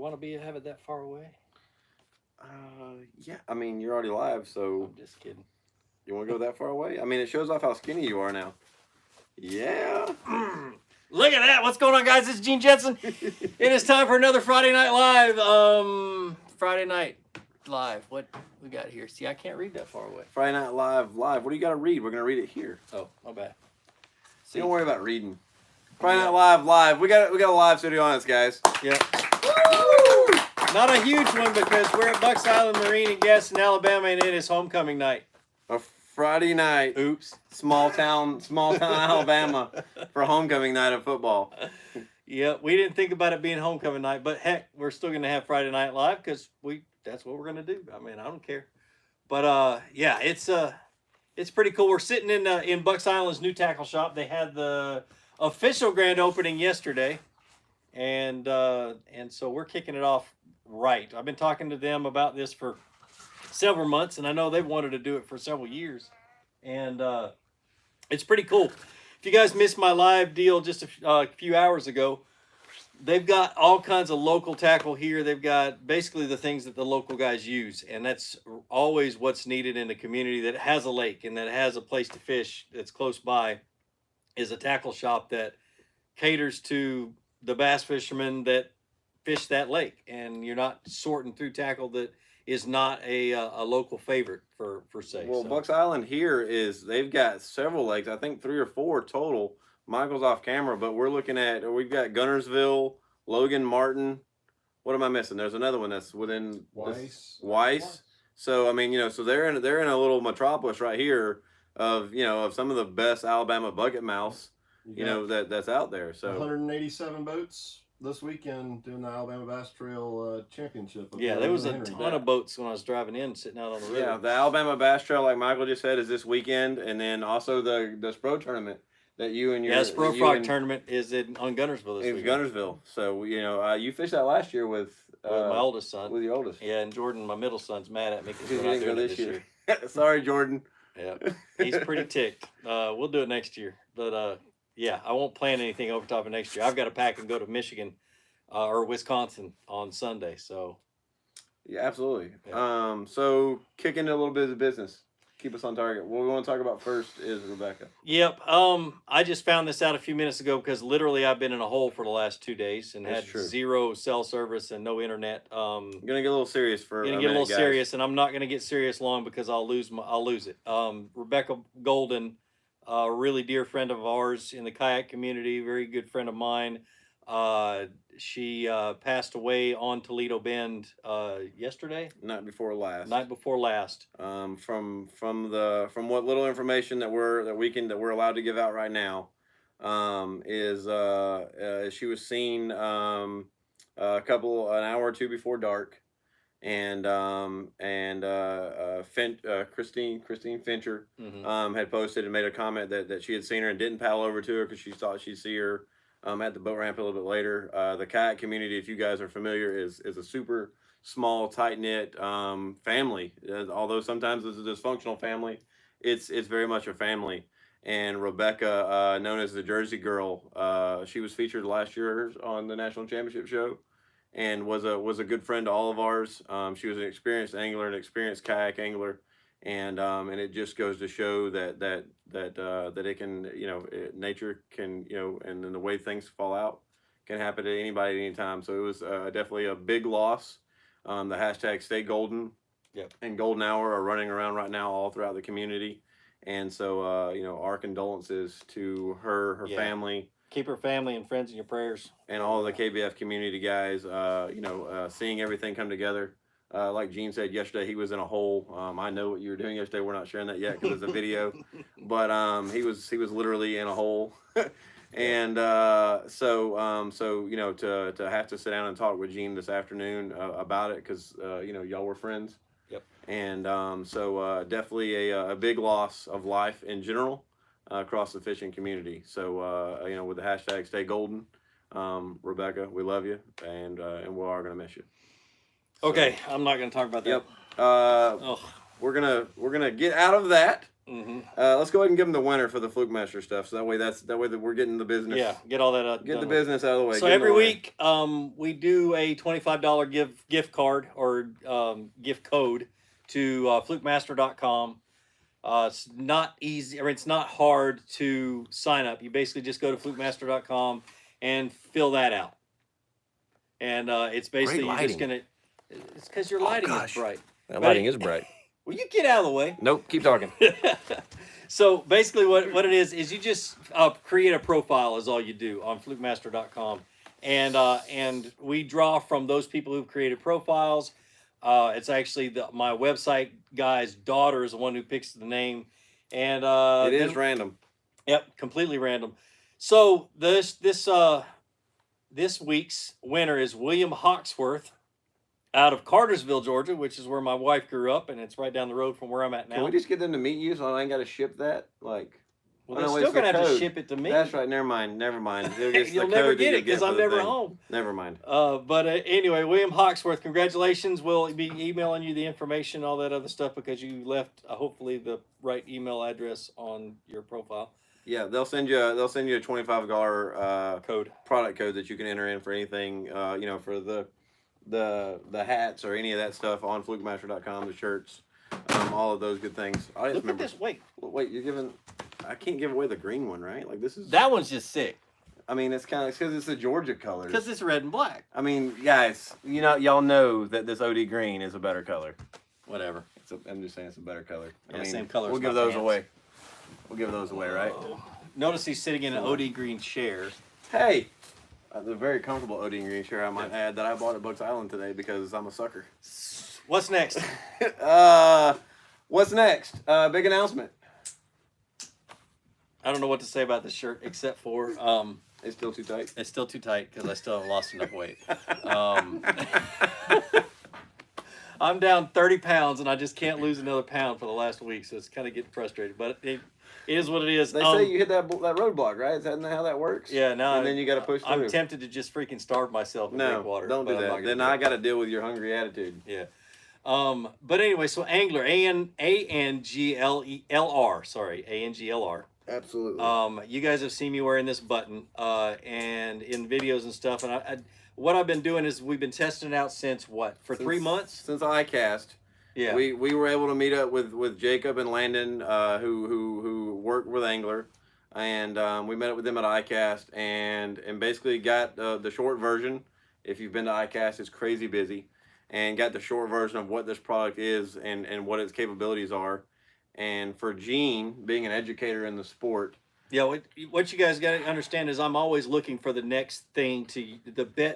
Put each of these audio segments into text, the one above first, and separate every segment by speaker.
Speaker 1: want to have it that far away?
Speaker 2: Yeah. I mean, you're already live, so.
Speaker 1: I'm just kidding.
Speaker 2: You want to go that far away? I mean, it shows off how skinny you are now. Yeah.
Speaker 1: Look at that. What's going on, guys? This is Gene Jetson. It is time for another Friday Night Live. Friday Night Live. What we got here? See, I can't read that far away.
Speaker 2: Friday Night Live. What do you got to read? We're going to read it here.
Speaker 1: Oh, my bad.
Speaker 2: See, don't worry about reading. Friday Night Live. We got a live studio on us, guys.
Speaker 1: Yep. Woo! Not a huge one because we're at Bucks Island Marine and Guest in Alabama, and it is homecoming night.
Speaker 2: A Friday night.
Speaker 1: Oops.
Speaker 2: Small town Alabama for homecoming night of football.
Speaker 1: Yep, we didn't think about it being homecoming night, but heck, we're still going to have Friday Night Live because that's what we're going to do. I mean, I don't care. But yeah, it's pretty cool. We're sitting in Bucks Island's new tackle shop. They had the official grand opening yesterday, and so we're kicking it off right. I've been talking to them about this for several months, and I know they've wanted to do it for several years, and it's pretty cool. If you guys missed my live deal just a few hours ago, they've got all kinds of local tackle here. They've got basically the things that the local guys use, and that's always what's needed in a community that has a lake and that has a place to fish that's close by, is a tackle shop that caters to the bass fishermen that fish that lake, and you're not sorting through tackle that is not a local favorite for say.
Speaker 2: Well,
Speaker 1: so.
Speaker 2: Bucks Island here they've got several lakes. I think 3 or 4 total. Michael's off camera, but we've got Gunnersville, Logan, Martin. What am I missing? There's another one that's within Weiss. So I mean, so they're in a little metropolis right here of some of the best Alabama bucket mouths that's out there. So
Speaker 3: 187 boats this weekend doing the Alabama Bass Trail Championship.
Speaker 1: Yeah, there was a ton of boats when I was driving in, sitting out on the river.
Speaker 2: Yeah, the Alabama Bass Trail, like Michael just said, is this weekend, and then also the Spro tournament that you and your
Speaker 1: Spro Frog tournament is on Gunnersville this weekend.
Speaker 2: Gunnersville. So you fished that last year with
Speaker 1: my oldest son.
Speaker 2: With your oldest.
Speaker 1: Yeah, and Jordan, my middle son's mad at me because we're not doing it this year.
Speaker 2: Sorry, Jordan.
Speaker 1: Yeah, he's pretty ticked. We'll do it next year, but yeah, I won't plan anything over top of next year. I've got to pack and go to Michigan or Wisconsin on Sunday. So
Speaker 2: yeah, absolutely.
Speaker 1: Yeah.
Speaker 2: So kick into a little bit of the business. Keep us on target. What we want to talk about first is Rebecca.
Speaker 1: Yep. I just found this out a few minutes ago because literally I've been in a hole for the last 2 days and had zero cell service and no internet.
Speaker 2: I'm gonna get a little serious for
Speaker 1: gonna get a little serious, and I'm not gonna get serious long because I'll lose it. Rebecca Golden, a really dear friend of ours in the kayak community, very good friend of mine. She passed away on Toledo Bend yesterday.
Speaker 2: Night before last.
Speaker 1: From
Speaker 2: what little information that we're allowed to give out right now, she was seen an hour or two before dark, and Christine Fincher had posted and made a comment that she had seen her and didn't paddle over to her because she thought she'd see her at the boat ramp a little bit later. The kayak community, if you guys are familiar, is a super small, tight-knit family. Although sometimes it's a dysfunctional family, it's very much a family. And Rebecca, known as the Jersey Girl, she was featured last year on the National Championship show, and was a good friend to all of ours. She was an experienced angler, an experienced kayak angler, and it just goes to show that it can, nature can, and then the way things fall out can happen to anybody at any time. So it was definitely a big loss. The hashtag Stay Golden and Golden Hour are running around right now all throughout the community. And so, our condolences to her family.
Speaker 1: Keep her family and friends in your prayers.
Speaker 2: And all the KBF community guys, seeing everything come together. Like Gene said yesterday, he was in a hole. I know what you were doing yesterday. We're not sharing that yet because it's a video. But he was literally in a hole. And so to have to sit down and talk with Gene this afternoon about it because, y'all were friends.
Speaker 1: Yep.
Speaker 2: And definitely a big loss of life in general across the fishing community. So, with the hashtag Stay Golden, Rebecca, we love you, and we are going to miss you.
Speaker 1: So, okay, I'm not going to talk about that.
Speaker 2: Yep. We're gonna get out of that Let's go ahead and give them the winner for the Flukemastr stuff. So that way that we're getting the business.
Speaker 1: Yeah, get all that
Speaker 2: Get the business out of the way.
Speaker 1: So every week, we do a $25 gift card or gift code to Flukemastr.com. It's not easy, or it's not hard to sign up. You basically just go to Flukemastr.com and fill that out. And it's basically you're just gonna. It's because your lighting is bright.
Speaker 2: That lighting is bright.
Speaker 1: Will you get out of the way?
Speaker 2: Nope. Keep talking.
Speaker 1: So basically, what it is you just create a profile is all you do on Flukemastr.com, and we draw from those people who've created profiles. It's actually my website guy's daughter is the one who picks the name, and
Speaker 2: it is random.
Speaker 1: Yep, completely random. So this week's winner is William Hawksworth out of Cartersville, Georgia, which is where my wife grew up, and it's right down the road from where I'm at now.
Speaker 2: Can we just get them to meet you so I ain't got to ship that? Like,
Speaker 1: well, they're still gonna have to ship it to me.
Speaker 2: That's right. Never mind.
Speaker 1: You'll never get it because I'm never home.
Speaker 2: Never mind.
Speaker 1: But anyway, William Hawksworth, congratulations. We'll be emailing you the information, all that other stuff, because you left hopefully the right email address on your profile.
Speaker 2: Yeah, they'll send you a $25
Speaker 1: code,
Speaker 2: product code that you can enter in for anything. For the hats or any of that stuff on Flukemastr.com, the shirts, all of those good things. I just
Speaker 1: Look
Speaker 2: remember.
Speaker 1: at this.
Speaker 2: Wait, you're giving. I can't give away the green one, right? Like this is.
Speaker 1: That one's just sick.
Speaker 2: I mean, it's kind of because it's the Georgia colors.
Speaker 1: Because it's red and black.
Speaker 2: I mean, guys, y'all know that this OD green is a better color.
Speaker 1: Whatever.
Speaker 2: I'm just saying it's a better color.
Speaker 1: Yeah, same color.
Speaker 2: We'll give those away. We'll give those away, right?
Speaker 1: Notice he's sitting in an OD green chair.
Speaker 2: Hey, the very comfortable OD green chair, I might add, that I bought at Bucks Island today because I'm a sucker.
Speaker 1: What's next?
Speaker 2: What's next? Big announcement.
Speaker 1: I don't know what to say about this shirt except for
Speaker 2: it's still too tight.
Speaker 1: It's still too tight because I still haven't lost enough weight. I'm down 30 pounds and I just can't lose another pound for the last week, so it's kind of getting frustrated. But it is what it is.
Speaker 2: They say you hit that roadblock, right? Is that how that works?
Speaker 1: Yeah, no.
Speaker 2: And then you got to push through.
Speaker 1: I'm tempted to just freaking starve myself and drink water.
Speaker 2: Don't do that. Then I got to deal with your hungry attitude.
Speaker 1: Yeah. But anyway, so Angler, A-N-G-L-R, sorry, A-N-G-L-R.
Speaker 2: Absolutely.
Speaker 1: You guys have seen me wearing this button, and in videos and stuff. And what I've been doing is we've been testing it out since 3 months?
Speaker 2: Since ICAST.
Speaker 1: Yeah.
Speaker 2: We were able to meet up with Jacob and Landon, who work with Angler, and we met up with them at ICAST and basically got the short version. If you've been to ICAST, it's crazy busy, and got the short version of what this product is and what its capabilities are. And for Gene, being an educator in the sport.
Speaker 1: Yeah, what you guys got to understand is I'm always looking for the next thing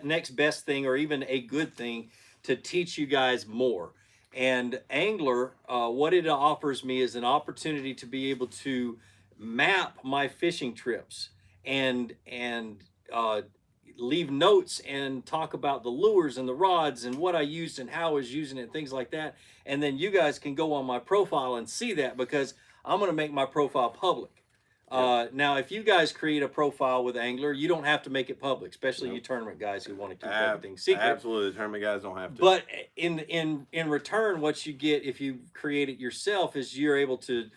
Speaker 1: next best thing, or even a good thing to teach you guys more. And Angler, what it offers me is an opportunity to be able to map my fishing trips and leave notes and talk about the lures and the rods and what I used and how I was using it, things like that. And then you guys can go on my profile and see that, because I'm going to make my profile public. Now, if you guys create a profile with Angler, you don't have to make it public, especially you tournament guys who want to keep everything secret.
Speaker 2: Absolutely, the tournament guys don't have to.
Speaker 1: But in return, what you get if you create it yourself is you're able to.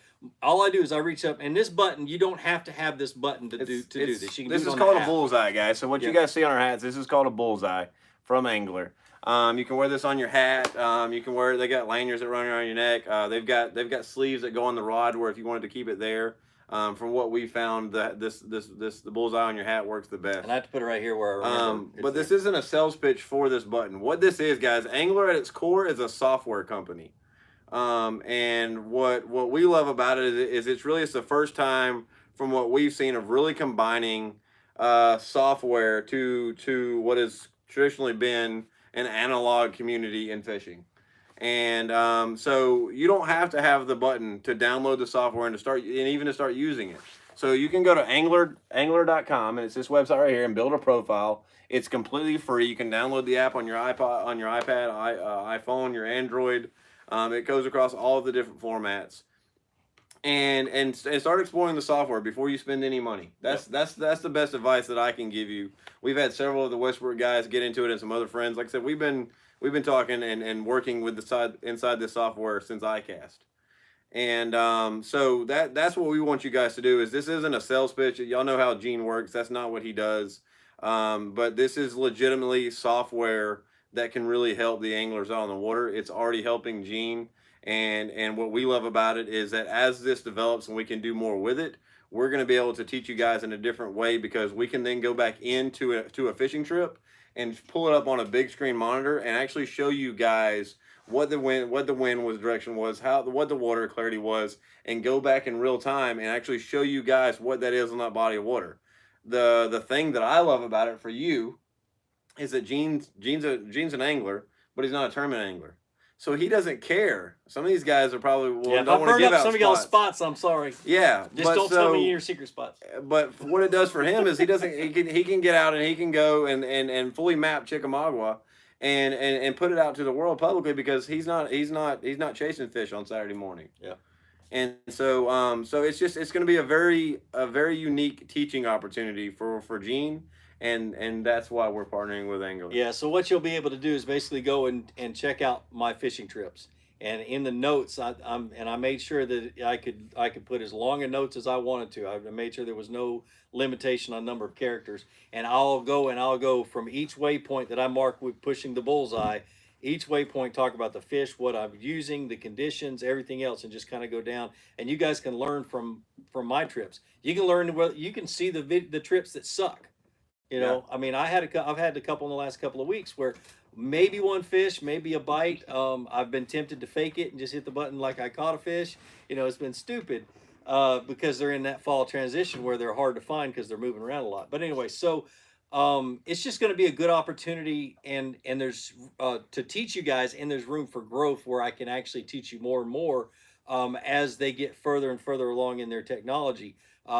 Speaker 1: All I do is I reach up, and this button, you don't have to have this button to do this. You can
Speaker 2: this
Speaker 1: do it
Speaker 2: is
Speaker 1: on
Speaker 2: called
Speaker 1: the
Speaker 2: a
Speaker 1: app.
Speaker 2: bullseye, guys. So what you guys see on our hats, this is called a bullseye from Angler. You can wear this on your hat. You can wear. They got lanyards that run around your neck. They've got sleeves that go on the rod, where if you wanted to keep it there. From what we found, that the bullseye on your hat works the best.
Speaker 1: And I have to put it right here where I remember.
Speaker 2: But this isn't a sales pitch for this button. What this is, guys, Angler at its core is a software company. And what we love about it is it's the first time from what we've seen of really combining software to what has traditionally been an analog community in fishing. And so you don't have to have the button to download the software and even to start using it. So you can go to angler.com, and it's this website right here, and build a profile. It's completely free. You can download the app on your iPod, on your iPad, iPhone, your Android. It goes across all of the different formats, and start exploring the software before you spend any money. That's the best advice that I can give you. We've had several of the Westward guys get into it, and some other friends. Like I said, we've been talking and working with inside this software since ICAST, And so that's what we want you guys to do. Is this isn't a sales pitch. Y'all know how Gene works. That's not what he does. But this is legitimately software that can really help the anglers out on the water. It's already helping Gene. And what we love about it is that as this develops and we can do more with it, we're going to be able to teach you guys in a different way, because we can then go back into a fishing trip and pull it up on a big screen monitor and actually show you guys what the wind was, direction was, what the water clarity was, and go back in real time and actually show you guys what that is on that body of water. The thing that I love about it for you is that Gene's an angler, but he's not a tournament angler. So he doesn't care. Some of these guys are probably
Speaker 1: if
Speaker 2: don't
Speaker 1: I
Speaker 2: want to
Speaker 1: burn
Speaker 2: give
Speaker 1: up
Speaker 2: out
Speaker 1: some of y'all's spots, I'm sorry.
Speaker 2: Yeah,
Speaker 1: Just don't tell me your secret spots.
Speaker 2: But what it does for him is he can get out and he can go and fully map Chickamauga and put it out to the world publicly, because he's not chasing fish on Saturday morning.
Speaker 1: Yeah.
Speaker 2: And so so it's going to be a very unique teaching opportunity for Gene. And that's why we're partnering with Angler.
Speaker 1: Yeah, so what you'll be able to do is basically go and check out my fishing trips. And in the notes, I made sure that I could put as long a notes as I wanted to. I made sure there was no limitation on number of characters. And I'll go from each waypoint that I mark with pushing the bullseye. Each waypoint talk about the fish, what I'm using, the conditions, everything else, and just kind of go down. And you guys can learn from my trips. You can learn you can see the trips that suck. You know, I mean, I've had a couple in the last couple of weeks where maybe one fish, maybe a bite. I've been tempted to fake it and just hit the button like I caught a fish. You know, it's been stupid because they're in that fall transition where they're hard to find because they're moving around a lot. But anyway, so it's just going to be a good opportunity, and there's to teach you guys, and there's room for growth where I can actually teach you more and more as they get further and further along in their technology.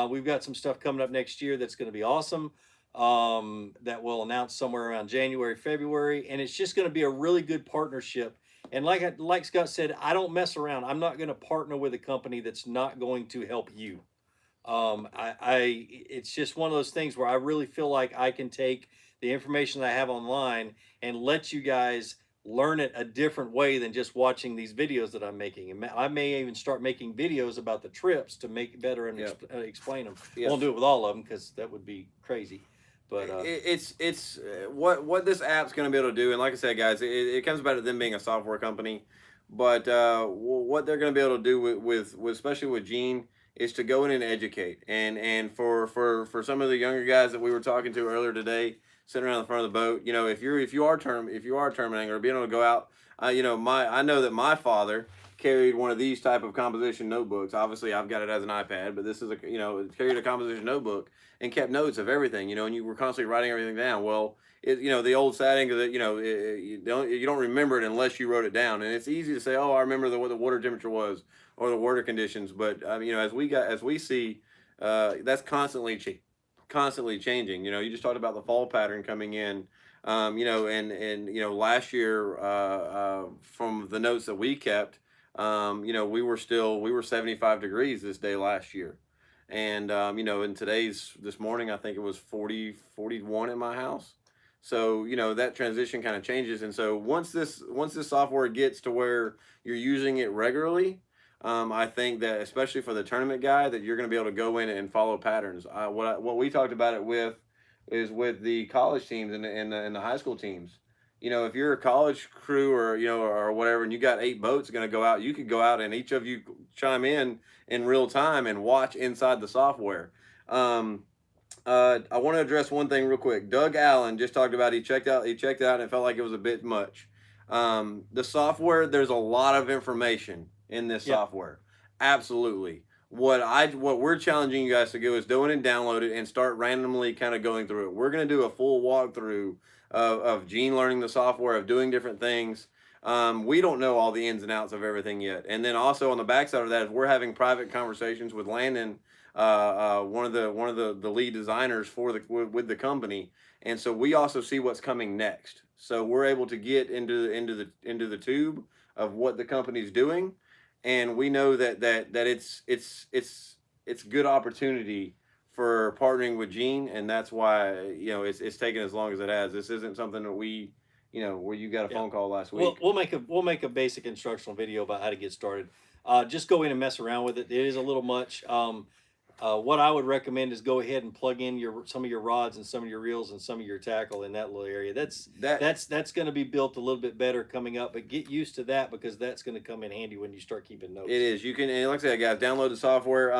Speaker 1: We've got some stuff coming up next year that's going to be awesome. That we'll announce somewhere around January, February, and it's just going to be a really good partnership. And like Scott said, I don't mess around. I'm not going to partner with a company that's not going to help you. It's just one of those things where I really feel like I can take the information that I have online and let you guys learn it a different way than just watching these videos that I'm making. And I may even start making videos about the trips to make it better and explain them. Won't do it with all of them because that would be crazy. But
Speaker 2: it's what this app's going to be able to do, and like I said, guys, it comes back to them being a software company. But what they're going to be able to do with especially with Gene is to go in and educate, and for some of the younger guys that we were talking to earlier today, sitting around the front of the boat, you know, if you are a tournament angler, being able to go out, you know, I know that my father carried one of these type of composition notebooks. Obviously, I've got it as an iPad, but this is carried a composition notebook and kept notes of everything, you know, and you were constantly writing everything down. Well, you know, the old saying that, you know, you don't remember it unless you wrote it down. And it's easy to say, oh, I remember what the water temperature was or the water conditions. But you know, as we see, that's constantly changing. You know, you just talked about the fall pattern coming in. You know, and you know, last year, from the notes that we kept, you know, we were 75 degrees this day last year. And, you know, this morning, I think it was 41 in my house. So, you know, that transition kind of changes. And so once this software gets to where you're using it regularly, I think that especially for the tournament guy, that you're going to be able to go in and follow patterns. What we talked about it with is with the college teams and the high school teams. You know, if you're a college crew or, you know, or whatever, and you got 8 boats going to go out, you could go out and each of you chime in real time and watch inside the software. I want to address one thing real quick. Doug Allen just talked about he checked out and it felt like it was a bit much. The software, there's a lot of information in this software. Absolutely. What we're challenging you guys to do is go in and download it and start randomly kind of going through it. We're going to do a full walkthrough of Gene learning the software, of doing different things. We don't know all the ins and outs of everything yet. And then also on the backside of that is we're having private conversations with Landon, one of the lead designers with the company. And so we also see what's coming next. So we're able to get into the tube of what the company's doing. And we know that it's good opportunity for partnering with Gene, and that's why, you know, it's taken as long as it has. This isn't something that we, you know, where you got a phone call last week.
Speaker 1: We'll make a basic instructional video about how to get started. just go in and mess around with it. It is a little much. What I would recommend is go ahead and plug in some of your rods and some of your reels and some of your tackle in that little area. That's going to be built a little bit better coming up, but get used to that because that's going to come in handy when you start keeping notes.
Speaker 2: It is. You can, and like I said, guys, download the software.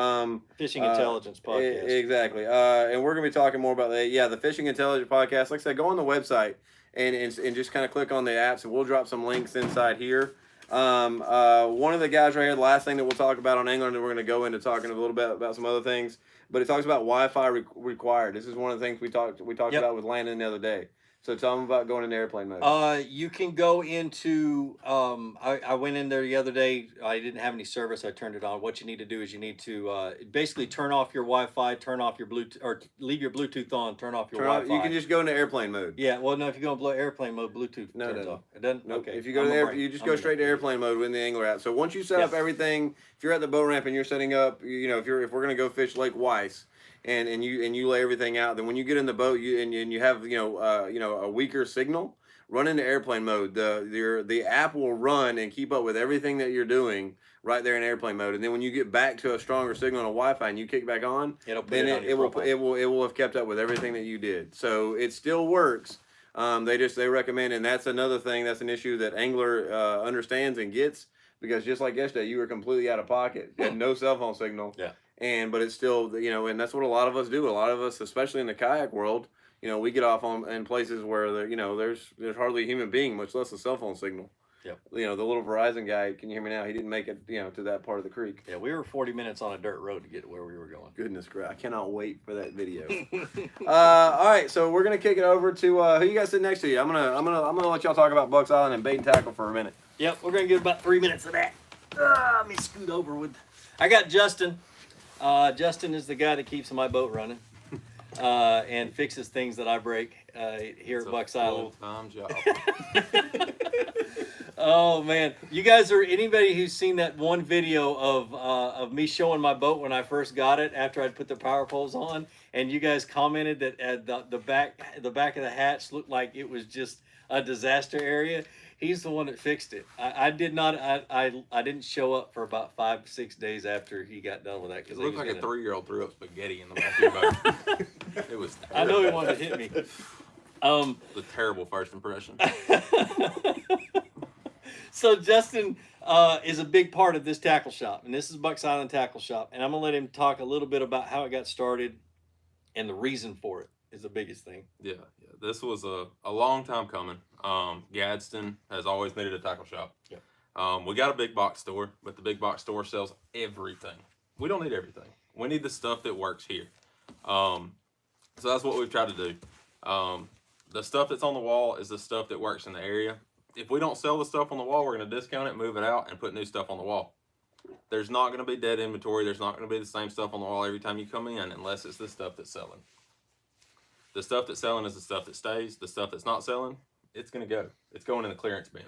Speaker 1: Fishing Intelligence podcast.
Speaker 2: Exactly. And we're going to be talking more about that. Yeah, the Fishing Intelligence podcast. Like I said, go on the website and just kind of click on the apps, and we'll drop some links inside here. One of the guys right here, the last thing that we'll talk about on angling, and we're going to go into talking a little bit about some other things, but it talks about Wi-Fi required. This is one of the things we talked about with Landon the other day. So tell them about going into airplane mode.
Speaker 1: You can go into, I went in there the other day. I didn't have any service. I turned it on. What you need to do is you need to basically turn off your Wi-Fi, turn off your Bluetooth, or leave your Bluetooth on, turn off your Wi-Fi.
Speaker 2: You can just go into airplane mode.
Speaker 1: Yeah, well, no, if you're going to airplane mode, Bluetooth turns off. It doesn't?
Speaker 2: Nope.
Speaker 1: Okay.
Speaker 2: If you go to the you just go straight to airplane mode within the Angler app. So once you set up everything, if you're at the boat ramp and you're setting up, you know, if we're going to go fish Lake Weiss, and you lay everything out, then when you get in the boat, you have a weaker signal, run into airplane mode. The app will run and keep up with everything that you're doing right there in airplane mode. And then when you get back to a stronger signal on a Wi-Fi and you kick back on, it will have kept up with everything that you did. So it still works. They recommend, and that's another thing. That's an issue that Angler understands and gets, because just like yesterday, you were completely out of pocket. You had no cell phone signal.
Speaker 1: Yeah.
Speaker 2: But it's still, and that's what a lot of us do. A lot of us, especially in the kayak world, we get off in places where there's hardly a human being, much less a cell phone signal.
Speaker 1: Yep.
Speaker 2: The little Verizon guy, can you hear me now? He didn't make it, to that part of the creek.
Speaker 1: Yeah, we were 40 minutes on a dirt road to get to where we were going.
Speaker 2: Goodness gracious, I cannot wait for that video. All right, so we're gonna kick it over to who you guys sit next to you. I'm gonna let y'all talk about Bucks Island and bait and tackle for a minute.
Speaker 1: Yep, we're gonna get about 3 minutes of that. Let me scoot over with. I got Justin. Justin is the guy that keeps my boat running and fixes things that I break here at Bucks Island.
Speaker 4: Full-time job.
Speaker 1: Oh man, you guys anybody who's seen that one video of me showing my boat when I first got it after I'd put the power poles on, and you guys commented that the back of the hatch looked like it was just a disaster area. He's the one that fixed it. I didn't show up for about 5-6 days after he got done with that.
Speaker 4: It looked like a 3-year-old threw up spaghetti in the back of your boat. It was terrible.
Speaker 1: I know he wanted to hit me.
Speaker 4: The terrible first impression.
Speaker 1: So Justin is a big part of this tackle shop, and this is Bucks Island Tackle Shop, and I'm gonna let him talk a little bit about how it got started and the reason for it is the biggest thing.
Speaker 4: Yeah. This was a long time coming. Gadsden has always needed a tackle shop.
Speaker 1: Yeah.
Speaker 4: We got a big box store, but the big box store sells everything. We don't need everything. We need the stuff that works here. So that's what we've tried to do. The stuff that's on the wall is the stuff that works in the area. If we don't sell the stuff on the wall, we're going to discount it, move it out, and put new stuff on the wall. There's not going to be dead inventory. There's not going to be the same stuff on the wall every time you come in, unless it's the stuff that's selling. The stuff that's selling is the stuff that stays. The stuff that's not selling, it's going to go. It's going in the clearance bin.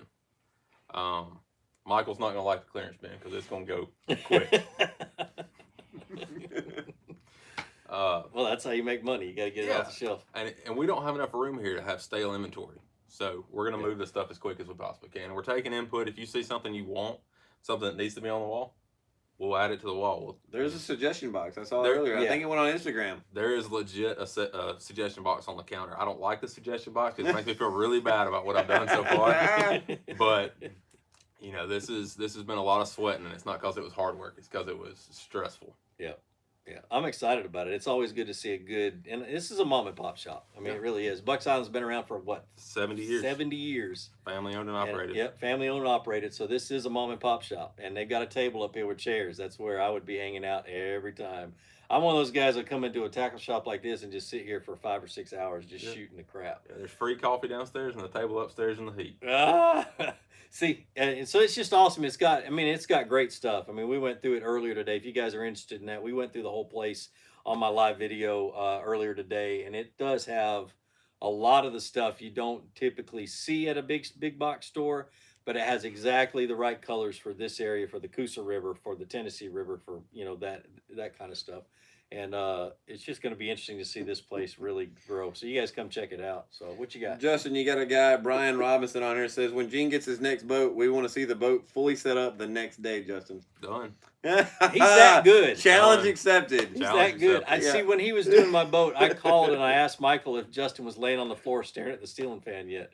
Speaker 4: Michael's not going to like the clearance bin because it's going to go quick.
Speaker 1: Well, that's how you make money. You got to get it off the shelf.
Speaker 4: And we don't have enough room here to have stale inventory. So we're going to move this stuff as quick as we possibly can. We're taking input. If you see something you want, something that needs to be on the wall, we'll add it to the wall.
Speaker 2: There's a suggestion box. I saw it earlier. I think it went on Instagram.
Speaker 4: There is legit a suggestion box on the counter. I don't like the suggestion box because it makes me feel really bad about what I've done so far. But this has been a lot of sweating, and it's not because it was hard work. It's because it was stressful.
Speaker 1: Yeah. Yeah, I'm excited about it. It's always good to see a good, and this is a mom and pop shop. I mean, it really is. Bucks Island's been around for what?
Speaker 4: 70 years.
Speaker 1: 70 years.
Speaker 4: Family owned and operated.
Speaker 1: Yep, family owned and operated. So this is a mom and pop shop, and they've got a table up here with chairs. That's where I would be hanging out every time. I'm one of those guys that come into a tackle shop like this and just sit here for 5 or 6 hours just shooting the crap.
Speaker 4: Yeah, there's free coffee downstairs and the table upstairs in the heat.
Speaker 1: See, and so it's just awesome. It's got great stuff. I mean, we went through it earlier today. If you guys are interested in that, we went through the whole place on my live video earlier today, and it does have a lot of the stuff you don't typically see at a big box store, but it has exactly the right colors for this area, for the Coosa River, for the Tennessee River, for that kind of stuff. And it's just going to be interesting to see this place really grow. So you guys come check it out. So what you got?
Speaker 2: Justin, you got a guy, Brian Robinson, on here says, when Gene gets his next boat, we want to see the boat fully set up the next day, Justin.
Speaker 4: Done.
Speaker 1: He's that good.
Speaker 2: Challenge
Speaker 4: Done.
Speaker 2: accepted.
Speaker 1: He's
Speaker 4: Challenge
Speaker 1: that good.
Speaker 4: accepted.
Speaker 1: I see when he was doing my boat, I called and I asked Michael if Justin was laying on the floor staring at the ceiling fan yet.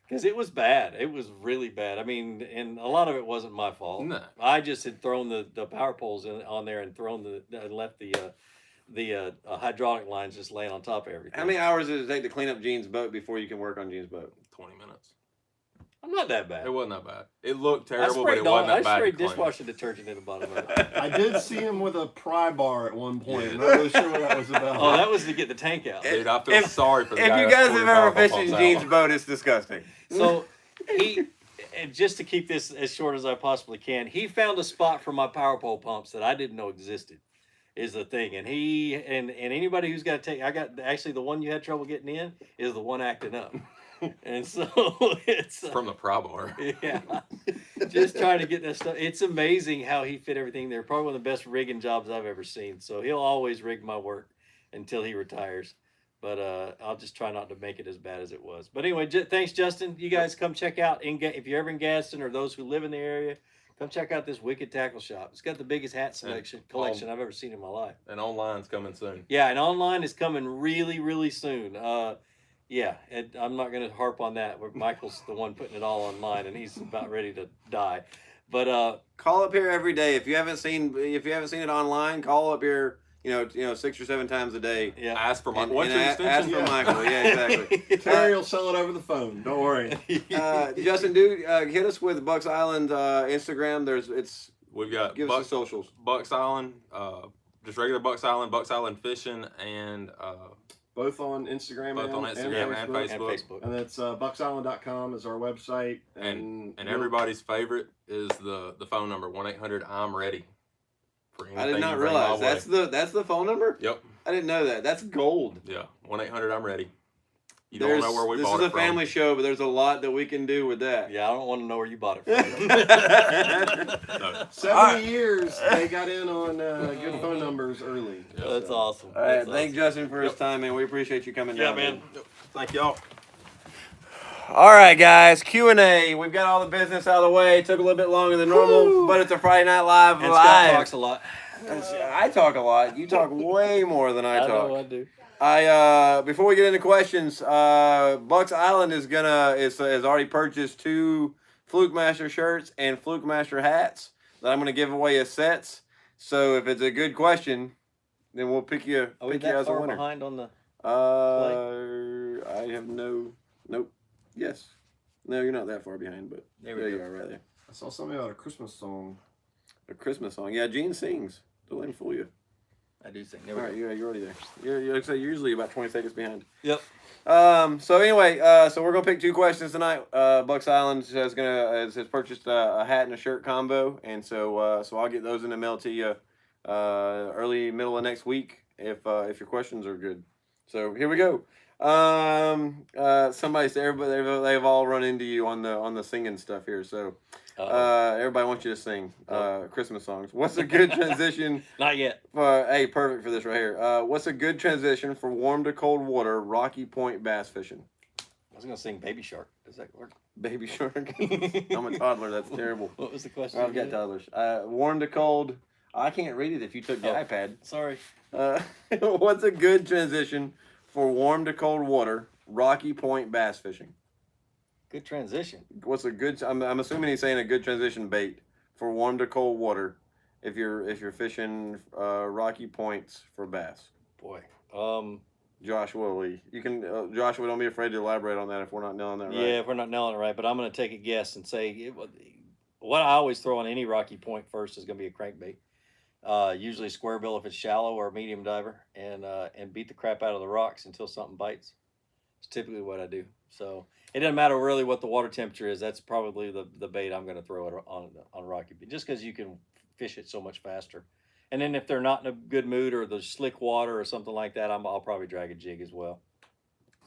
Speaker 1: Because it was bad. It was really bad. I mean, and a lot of it wasn't my fault.
Speaker 4: No.
Speaker 1: I just had thrown the power poles on there and left the hydraulic lines just laying on top of everything.
Speaker 2: How many hours does it take to clean up Gene's boat before you can work on Gene's boat?
Speaker 4: 20 minutes.
Speaker 1: I'm not that bad.
Speaker 4: It wasn't that bad. It looked
Speaker 1: I
Speaker 4: terrible, but it wasn't that bad.
Speaker 1: I sprayed
Speaker 4: to clean.
Speaker 1: dishwashing detergent in the bottom of it.
Speaker 3: I did see him with a pry bar at one point.
Speaker 2: Yeah.
Speaker 3: I'm not really sure what that was about.
Speaker 1: Oh, that was to get the tank out.
Speaker 4: Dude, I feel sorry for the
Speaker 2: If
Speaker 4: guy
Speaker 2: you
Speaker 4: that's
Speaker 2: guys
Speaker 4: pulling
Speaker 2: have ever
Speaker 4: power
Speaker 2: fished in
Speaker 4: pumps
Speaker 2: Gene's
Speaker 4: out.
Speaker 2: boat, it's disgusting.
Speaker 1: So and just to keep this as short as I possibly can, he found a spot for my power pole pumps that I didn't know existed. Is the thing, and he and anybody who's got to take, I got actually the one you had trouble getting in is the one acting up, and so it's
Speaker 4: From the pry bar.
Speaker 1: yeah, just trying to get that stuff. It's amazing how he fit everything there. Probably one of the best rigging jobs I've ever seen. So he'll always rig my work until he retires. But I'll just try not to make it as bad as it was. But anyway, thanks, Justin. You guys come check out if you're ever in Gadsden or those who live in the area. Come check out this Wicked Tackle Shop. It's got the biggest hat collection I've ever seen in my life.
Speaker 4: And online's coming soon.
Speaker 1: Yeah, and online is coming really, really soon. Yeah, and I'm not going to harp on that. Where Michael's the one putting it all online, and he's about ready to die. But
Speaker 2: Call up here every day. If you haven't seen it online, call up here. You know, 6 or 7 times a day.
Speaker 1: yeah,
Speaker 4: Ask for
Speaker 2: And,
Speaker 4: Michael. What's your
Speaker 2: ask
Speaker 4: extension?
Speaker 2: for Michael. Yeah, exactly.
Speaker 3: Terry will sell it over the phone. Don't worry.
Speaker 2: Justin, dude, hit us with Bucks Island Instagram.
Speaker 4: We've got
Speaker 2: Give us the socials.
Speaker 4: Bucks Island, just regular Bucks Island Fishing, and
Speaker 3: Both on Instagram,
Speaker 4: both on Instagram and
Speaker 3: Facebook.
Speaker 1: and
Speaker 4: Facebook.
Speaker 1: Facebook.
Speaker 3: And that's bucksisland.com is our website. And
Speaker 4: everybody's favorite is the phone number 1-800-I'm-READY.
Speaker 2: I did not realize that's the phone number.
Speaker 4: Yep.
Speaker 2: I didn't know that. That's gold.
Speaker 4: Yeah. 1-800-I'm-READY. You don't know where we bought it from.
Speaker 2: This is a family show, but there's a lot that we can do with that.
Speaker 1: Yeah, I don't want to know where you bought it from.
Speaker 4: No.
Speaker 3: 70 years they got in on good phone numbers early.
Speaker 4: Yeah.
Speaker 1: That's awesome.
Speaker 2: All right,
Speaker 1: That's
Speaker 2: thank
Speaker 1: awesome.
Speaker 2: Justin for his time, man. We appreciate you coming
Speaker 1: Yeah,
Speaker 2: down.
Speaker 1: man.
Speaker 4: Thank y'all.
Speaker 2: All right, guys, Q&A. We've got all the business out of the way. It took a little bit longer than normal, but it's a Friday Night Live
Speaker 1: And Scott
Speaker 2: live.
Speaker 1: talks a lot.
Speaker 2: I talk a lot. You talk way more than I
Speaker 1: I
Speaker 2: talk.
Speaker 1: know I do.
Speaker 2: Before we get into questions, Bucks Island has already purchased 2 Flukemastr shirts and Flukemastr hats that I'm gonna give away as sets. So if it's a good question, then we'll pick you
Speaker 1: Are we
Speaker 2: pick you
Speaker 1: that
Speaker 2: as a
Speaker 1: far
Speaker 2: winner.
Speaker 1: behind on the?
Speaker 2: I have nope. Yes. No, you're not that far behind, but
Speaker 1: There we
Speaker 2: there
Speaker 1: go.
Speaker 2: you are, right there.
Speaker 3: I saw something about a Christmas song.
Speaker 2: A Christmas song. Yeah, Gene sings. Don't let him fool you.
Speaker 1: I do think.
Speaker 2: All right, you're already there. You're usually about 20 seconds behind.
Speaker 1: Yep.
Speaker 2: So anyway, so we're gonna pick 2 questions tonight. Bucks Island has purchased a hat and a shirt combo, and so I'll get those in the mail to you early middle of next week if your questions are good. So here we go. Somebody said they've all run into you on the singing stuff here. So everybody wants you to sing Christmas songs. What's a good transition?
Speaker 1: Not yet.
Speaker 2: Hey, perfect for this right here. What's a good transition for warm to cold water Rocky Point bass fishing?
Speaker 1: I was gonna sing Baby Shark. Does that work?
Speaker 2: Baby shark. I'm a toddler. That's terrible.
Speaker 1: What was the question?
Speaker 2: I've got
Speaker 1: again?
Speaker 2: toddlers. Warm to cold. I can't read it if you took the
Speaker 1: Oh.
Speaker 2: iPad.
Speaker 1: Sorry.
Speaker 2: What's a good transition for warm to cold water Rocky Point bass fishing?
Speaker 1: Good transition.
Speaker 2: What's a good? I'm assuming he's saying a good transition bait for warm to cold water if you're fishing Rocky Points for bass.
Speaker 1: Boy.
Speaker 2: Joshua Lee, you can Joshua. Don't be afraid to elaborate on that if we're not nailing that right.
Speaker 1: Yeah, if we're not nailing it right, but I'm gonna take a guess and say what I always throw on any Rocky Point first is gonna be a crankbait. Usually square bill if it's shallow or medium diver, and beat the crap out of the rocks until something bites. It's typically what I do. So it doesn't matter really what the water temperature is. That's probably the bait I'm going to throw it on Rocky, just because you can fish it so much faster. And then if they're not in a good mood or there's slick water or something like that, I'll probably drag a jig as well.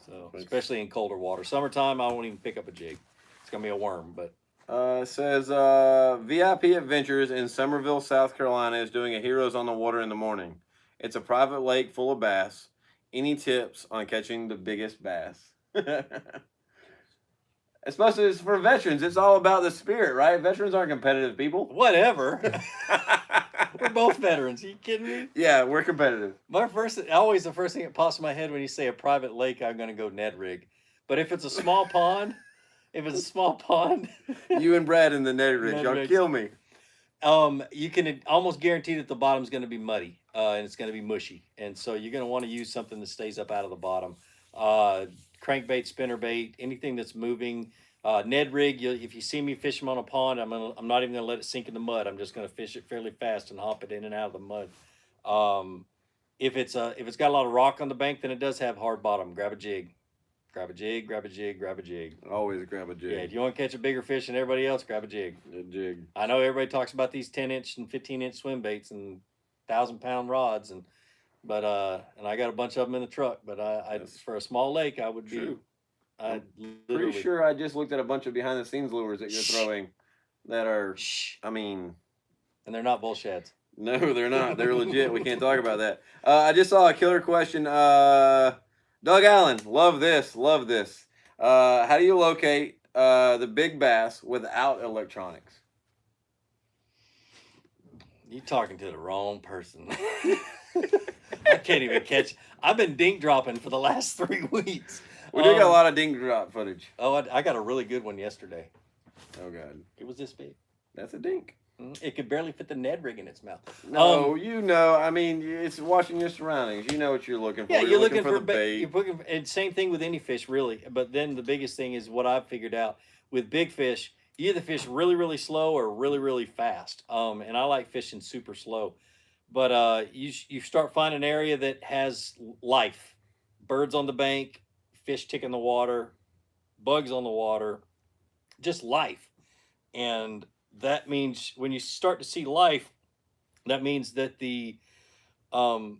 Speaker 1: So especially in colder water, summertime I won't even pick up a jig. It's gonna be a worm, but.
Speaker 2: It says VIP Adventures in Summerville, South Carolina is doing a Heroes on the Water in the morning. It's a private lake full of bass. Any tips on catching the biggest bass? Especially it's for veterans. It's all about the spirit, right? Veterans aren't competitive people.
Speaker 1: Whatever. We're both veterans. Are you kidding me?
Speaker 2: Yeah, we're competitive.
Speaker 1: Always the first thing that pops in my head when you say a private lake, I'm going to go Ned rig. But if it's a small pond,
Speaker 2: You and Brad in the Ned rig,
Speaker 1: Ned
Speaker 2: y'all
Speaker 1: rigs.
Speaker 2: kill me.
Speaker 1: You can almost guarantee that the bottom's going to be muddy and it's going to be mushy. And so you're going to want to use something that stays up out of the bottom. Crankbait, spinnerbait, anything that's moving. Ned rig, if you see me fishing on a pond, I'm not even going to let it sink in the mud. I'm just going to fish it fairly fast and hop it in and out of the mud. If it's got a lot of rock on the bank, then it does have hard bottom. Grab a jig. Grab a jig, grab a jig, grab a jig.
Speaker 2: Always grab a jig.
Speaker 1: Yeah, if you want to catch a bigger fish than everybody else, grab a jig.
Speaker 2: A jig.
Speaker 1: I know everybody talks about these 10-inch and 15-inch swim baits and 1,000-pound rods, but I got a bunch of them in the truck. But for a small lake, I would be.
Speaker 2: True.
Speaker 1: Pretty
Speaker 2: sure I just looked at a bunch of behind the scenes lures that you're throwing that are, I mean.
Speaker 1: And they're not bullsheds.
Speaker 2: No, they're not. They're legit. We can't talk about that. I just saw a killer question. Doug Allen, love this. How do you locate the big bass without electronics?
Speaker 1: You talking to the wrong person. I can't even catch. I've been dink dropping for the last 3 weeks.
Speaker 2: We do got a lot of dink drop footage.
Speaker 1: Oh, I got a really good one yesterday.
Speaker 2: Oh God,
Speaker 1: it was this big.
Speaker 2: That's a dink.
Speaker 1: It could barely fit the Ned rig in its mouth.
Speaker 2: No, I mean, it's watching your surroundings. You know what you're looking for.
Speaker 1: Yeah, you're looking for
Speaker 2: the bait.
Speaker 1: You're looking for, and same thing with any fish, really. But then the biggest thing is what I've figured out with big fish. You either fish really, really slow or really, really fast. And I like fishing super slow. But you start finding an area that has life. Birds on the bank, fish tick in the water, bugs on the water, just life. And that means when you start to see life, that means that the predators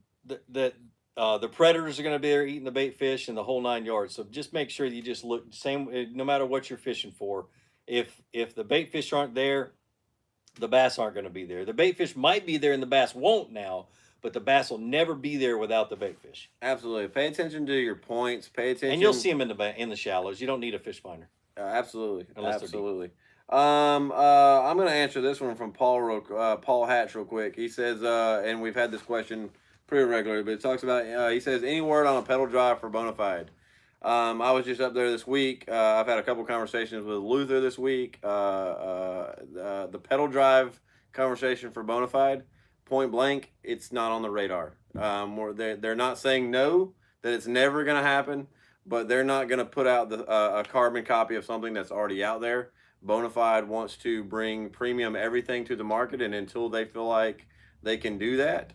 Speaker 1: are going to be there eating the bait fish and the whole 9 yards. So just make sure you just look same, no matter what you're fishing for. If the bait fish aren't there, the bass aren't going to be there. The bait fish might be there and the bass won't now, but the bass will never be there without the bait fish.
Speaker 2: Absolutely. Pay attention to your points. Pay attention.
Speaker 1: And you'll see them in the shallows. You don't need a fish finder.
Speaker 2: Absolutely.
Speaker 1: Unless
Speaker 2: Absolutely. I'm going to answer this one from Paul Hatch real quick. He says, and we've had this question pretty regularly, but it talks about, he says, any word on a pedal drive for Bonafide? I was just up there this week. I've had a couple conversations with Luther this week. The pedal drive conversation for Bonafide, point blank, it's not on the radar. They're not saying no, that it's never going to happen, but they're not going to put out a carbon copy of something that's already out there. Bonafide wants to bring premium everything to the market, and until they feel like they can do that,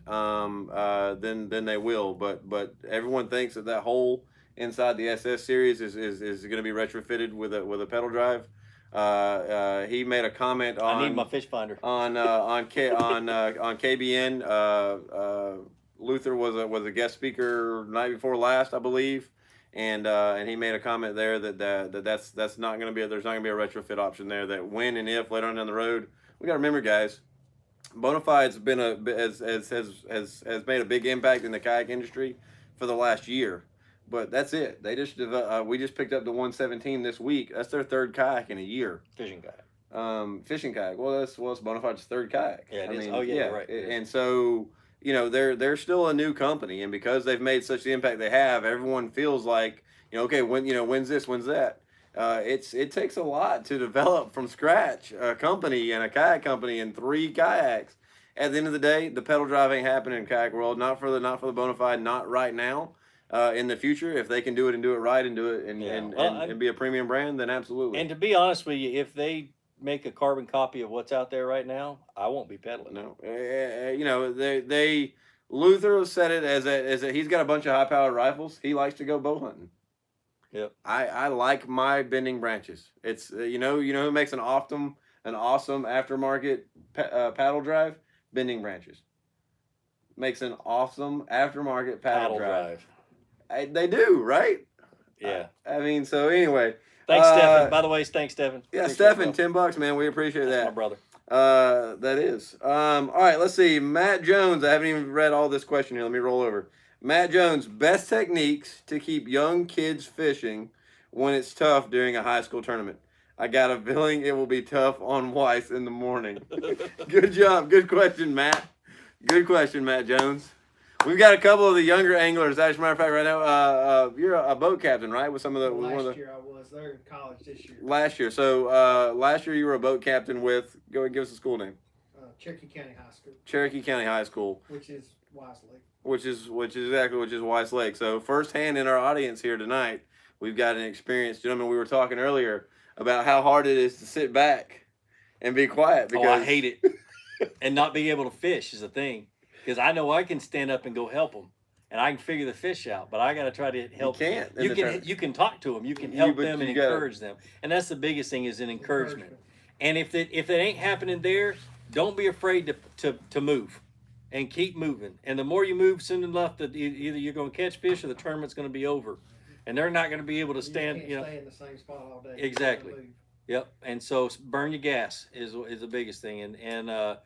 Speaker 2: then they will. But everyone thinks that hole inside the SS series is going to be retrofitted with a pedal drive. He made a comment on.
Speaker 1: I need my fish finder
Speaker 2: on KBN. Luther was a guest speaker night before last, I believe. And he made a comment there that's not going to be there's not going to be a retrofit option there. That when and if later on down the road, we got to remember, guys, Bonafide's been has made a big impact in the kayak industry for the last year, but that's it. They just we just picked up the 117 this week. That's their third kayak in a year.
Speaker 1: fishing kayak.
Speaker 2: Fishing kayak. Well, it's Bonafide's third kayak.
Speaker 1: Yeah, it is. Oh yeah, right.
Speaker 2: And so, you know, they're still a new company, and because they've made such the impact they have, everyone feels like, you know, okay, when's this, when's that? It takes a lot to develop from scratch a company and a kayak company and 3 kayaks. At the end of the day, the pedal drive ain't happening in kayak world. Not for the Bonafide, not right now. In the future, if they can do it and do it right and do it and be a premium brand, then absolutely.
Speaker 1: And to be honest with you, if they make a carbon copy of what's out there right now, I won't be peddling.
Speaker 2: No, you know, Luther said it as he's got a bunch of high powered rifles. He likes to go bow hunting.
Speaker 1: Yep.
Speaker 2: I like my bending branches. It's you know who makes an awesome aftermarket paddle drive? Bending branches. Makes an awesome aftermarket paddle drive. They do, right?
Speaker 1: Yeah.
Speaker 2: I mean, so anyway.
Speaker 1: Thanks, Stephen. By the way, thanks, Stephen.
Speaker 2: Yeah, Stephen, $10, man. We appreciate
Speaker 1: That's
Speaker 2: that.
Speaker 1: my brother.
Speaker 2: That is. All right, let's see. Matt Jones. I haven't even read all this question here. Let me roll over. Matt Jones, best techniques to keep young kids fishing when it's tough during a high school tournament. I got a feeling it will be tough on Weiss in the morning. Good job. Good question, Matt. Good question, Matt Jones. We've got a couple of the younger anglers. As a matter of fact, right now, you're a boat captain, right? With some of the
Speaker 5: Last year I was. They're in college this year.
Speaker 2: last year. So last year you were a boat captain with. Go and give us the school name.
Speaker 5: Cherokee County High School.
Speaker 2: Cherokee County High School,
Speaker 5: Which is Wisely.
Speaker 2: which is Weiss Lake. So firsthand in our audience here tonight, we've got an experienced gentleman. We were talking earlier about how hard it is to sit back and be quiet because
Speaker 1: I hate it. And not being able to fish is a thing. Because I know I can stand up and go help them. And I can figure the fish out. But I got to try to help
Speaker 2: You can't.
Speaker 1: them. You can talk to them. You can help them and encourage them. And that's the biggest thing is an encouragement. And if it ain't happening there, don't be afraid to move. And keep moving. And the more you move, soon enough, that either you're going to catch fish or the tournament's going to be over. And they're not going to be able to stand,
Speaker 5: You can't stay in the same spot all day.
Speaker 1: Exactly.
Speaker 5: You gotta move.
Speaker 1: Yep. And so burn your gas is the biggest thing, and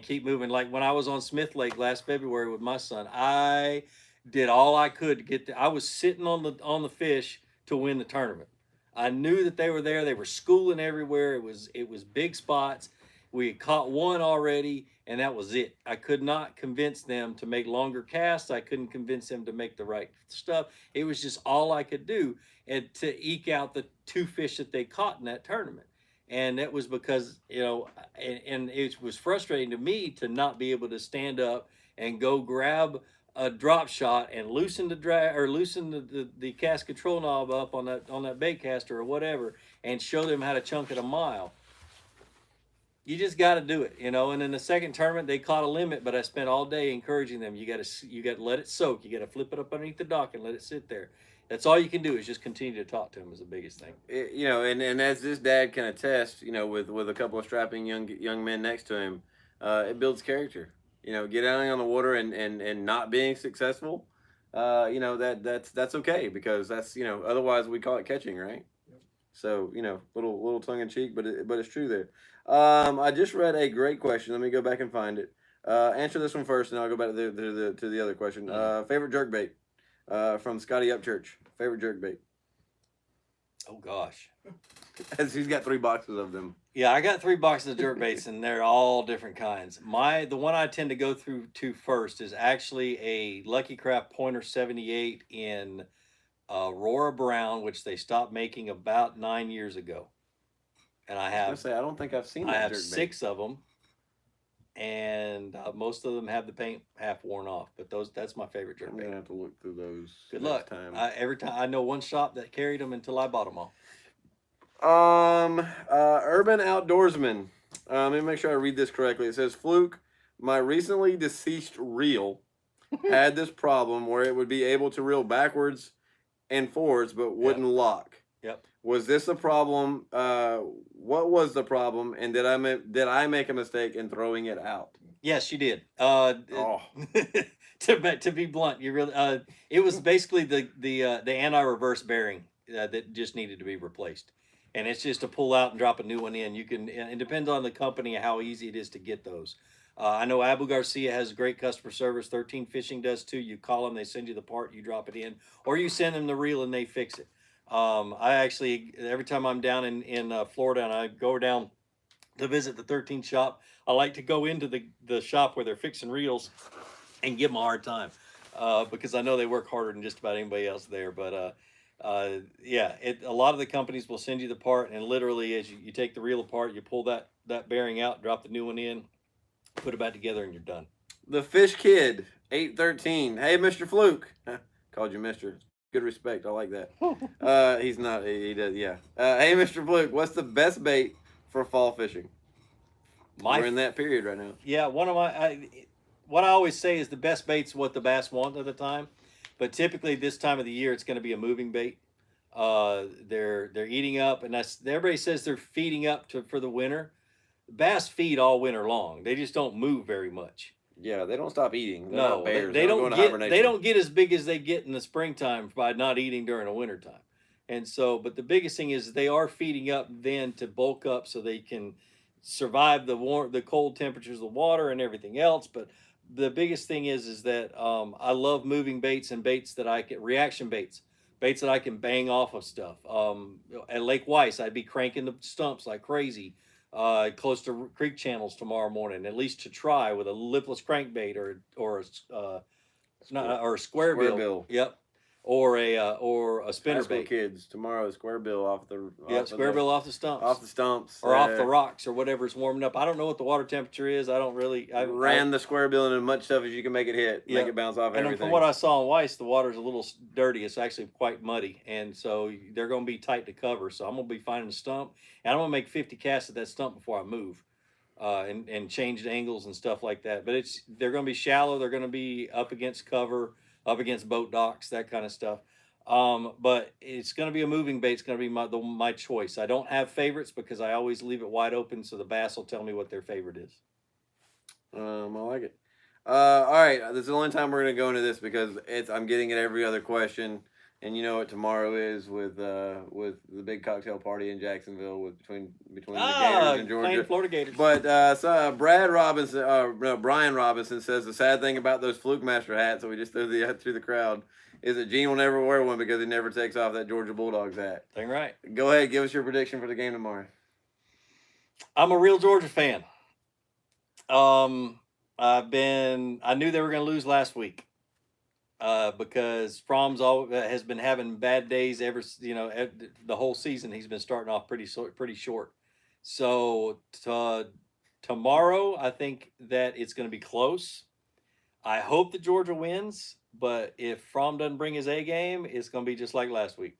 Speaker 1: keep moving. Like when I was on Smith Lake last February with my son, I did all I could to get I was sitting on the fish to win the tournament. I knew that they were there. They were schooling everywhere. It was big spots. We had caught one already, and that was it. I could not convince them to make longer casts. I couldn't convince them to make the right stuff. It was just all I could do and to eke out the 2 fish that they caught in that tournament. And that was because, and it was frustrating to me to not be able to stand up and go grab a drop shot and loosen the drag or loosen the cast control knob up on that bait caster or whatever and show them how to chunk it a mile. You just got to do it, And in the second tournament, they caught a limit, but I spent all day encouraging them. You got to let it soak. You got to flip it up underneath the dock and let it sit there. That's all you can do is just continue to talk to them is the biggest thing.
Speaker 2: And as this dad can attest, with a couple of strapping young men next to him, it builds character. Get out on the water and not being successful, that's okay because that's otherwise we call it catching, right? Yep. So little tongue in cheek, but it's true there. I just read a great question. Let me go back and find it. Answer this one first, and I'll go back to the other question. Favorite jerkbait. From Scotty Upchurch. Favorite jerkbait.
Speaker 1: Oh gosh.
Speaker 2: As he's got 3 boxes of them.
Speaker 1: Yeah, I got 3 boxes of jerkbaits and they're all different kinds. The one I tend to go through to first is actually a Lucky Craft Pointer 78 in Aurora Brown, which they stopped making about 9 years ago. And I
Speaker 2: don't think I've seen that.
Speaker 1: I have
Speaker 2: jerkbait.
Speaker 1: 6 of them. And most of them have the paint half worn off, but that's my favorite jerkbait.
Speaker 2: I'm gonna have to look through those.
Speaker 1: Good luck. Every time I know one shop that carried them until I bought them all.
Speaker 2: Urban Outdoorsman. Let me make sure I read this correctly. It says Fluke, my recently deceased reel had this problem where it would be able to reel backwards and forwards, but wouldn't lock.
Speaker 1: Yep.
Speaker 2: Was this a problem? What was the problem? And did I make a mistake in throwing it out?
Speaker 1: Yes, you did. To be blunt, you really. It was basically the anti-reverse bearing that just needed to be replaced, and it's just to pull out and drop a new one in. You can. It depends on the company how easy it is to get those. I know Abu Garcia has great customer service. 13 Fishing does too. You call them, they send you the part, you drop it in, or you send them the reel and they fix it. I actually, every time I'm down in Florida and I go down to visit the 13 shop, I like to go into the shop where they're fixing reels and give them a hard time because I know they work harder than just about anybody else there. But yeah, a lot of the companies will send you the part, and literally as you take the reel apart, you pull that bearing out, drop the new one in, put it back together, and you're done.
Speaker 2: The Fish Kid 813. Hey, Mr. Fluke. Called you Mr. Good respect. I like that. He's not. He does. Yeah. Hey, Mr. Fluke. What's the best bait for fall fishing? We're in that period right now.
Speaker 1: Yeah. What I always say is the best bait's what the bass want at the time, but typically this time of the year it's going to be a moving bait. They're eating up, and everybody says they're feeding up for the winter. Bass feed all winter long. They just don't move very much.
Speaker 2: Yeah, they don't stop eating. They're
Speaker 1: no,
Speaker 2: not bears.
Speaker 1: they don't get as big as they get in the springtime by not eating during the wintertime. And so, but the biggest thing is they are feeding up then to bulk up so they can survive the cold temperatures of the water and everything else. But the biggest thing is that I love moving baits and baits that I can reaction baits that I can bang off of stuff. At Lake Weiss, I'd be cranking the stumps like crazy, close to creek channels tomorrow morning, at least to try with a lipless crankbait or a square bill. Yep. Or a spinner bait.
Speaker 2: Kids tomorrow, square bill off the
Speaker 1: off the stumps.
Speaker 2: Off the stumps.
Speaker 1: Or off the rocks or whatever's warming up. I don't know what the water temperature is. I don't really. I
Speaker 2: ran the square bill into as much stuff as you can make it hit. Make it bounce off everything.
Speaker 1: And from what I saw in Weiss, the water's a little dirty. It's actually quite muddy. And so they're going to be tight to cover. So I'm going to be finding a stump. And I'm going to make 50 casts at that stump before I move. And change angles and stuff like that. But they're going to be shallow. They're going to be up against cover, up against boat docks, that kind of stuff. But it's going to be a moving bait. It's going to be my choice. I don't have favorites because I always leave it wide open so the bass will tell me what their favorite is.
Speaker 2: I like it. All right, this is the only time we're going to go into this because I'm getting it every other question, and you know what tomorrow is with the big cocktail party in Jacksonville between the Gators and Georgia,
Speaker 1: Florida Gators.
Speaker 2: But Brian Robinson says the sad thing about those Flukemastr hats that we just threw the crowd is that Gene will never wear one because he never takes off that Georgia Bulldogs hat.
Speaker 1: Dang right.
Speaker 2: Go ahead, give us your prediction for the game tomorrow.
Speaker 1: I'm a real Georgia fan. I knew they were going to lose last week. Because Fromm's has been having bad days the whole season. He's been starting off pretty short. So tomorrow, I think that it's going to be close. I hope that Georgia wins, but if Fromm doesn't bring his A game, it's going to be just like last week.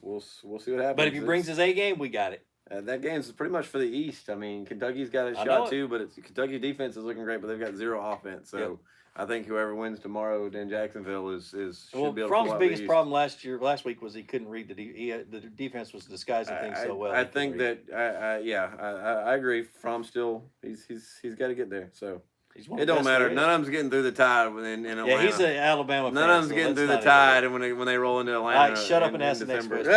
Speaker 2: We'll see what happens.
Speaker 1: But if he brings his A game, we got it.
Speaker 2: That game's pretty much for the East. I mean, Kentucky's got a shot too, but Kentucky defense is looking great, but they've got zero offense. So. Yep. I think whoever wins tomorrow in Jacksonville should be able to.
Speaker 1: Fromm's biggest problem last week was he couldn't read the defense was disguising things so well.
Speaker 2: I think that I agree. Fromm still he's got to get there. So it don't matter. None of them's getting through the Tide in Atlanta.
Speaker 1: Yeah, he's an Alabama fan.
Speaker 2: None of them's getting through the Tide, and when they roll into Atlanta.
Speaker 1: All right, shut up and ask the next question.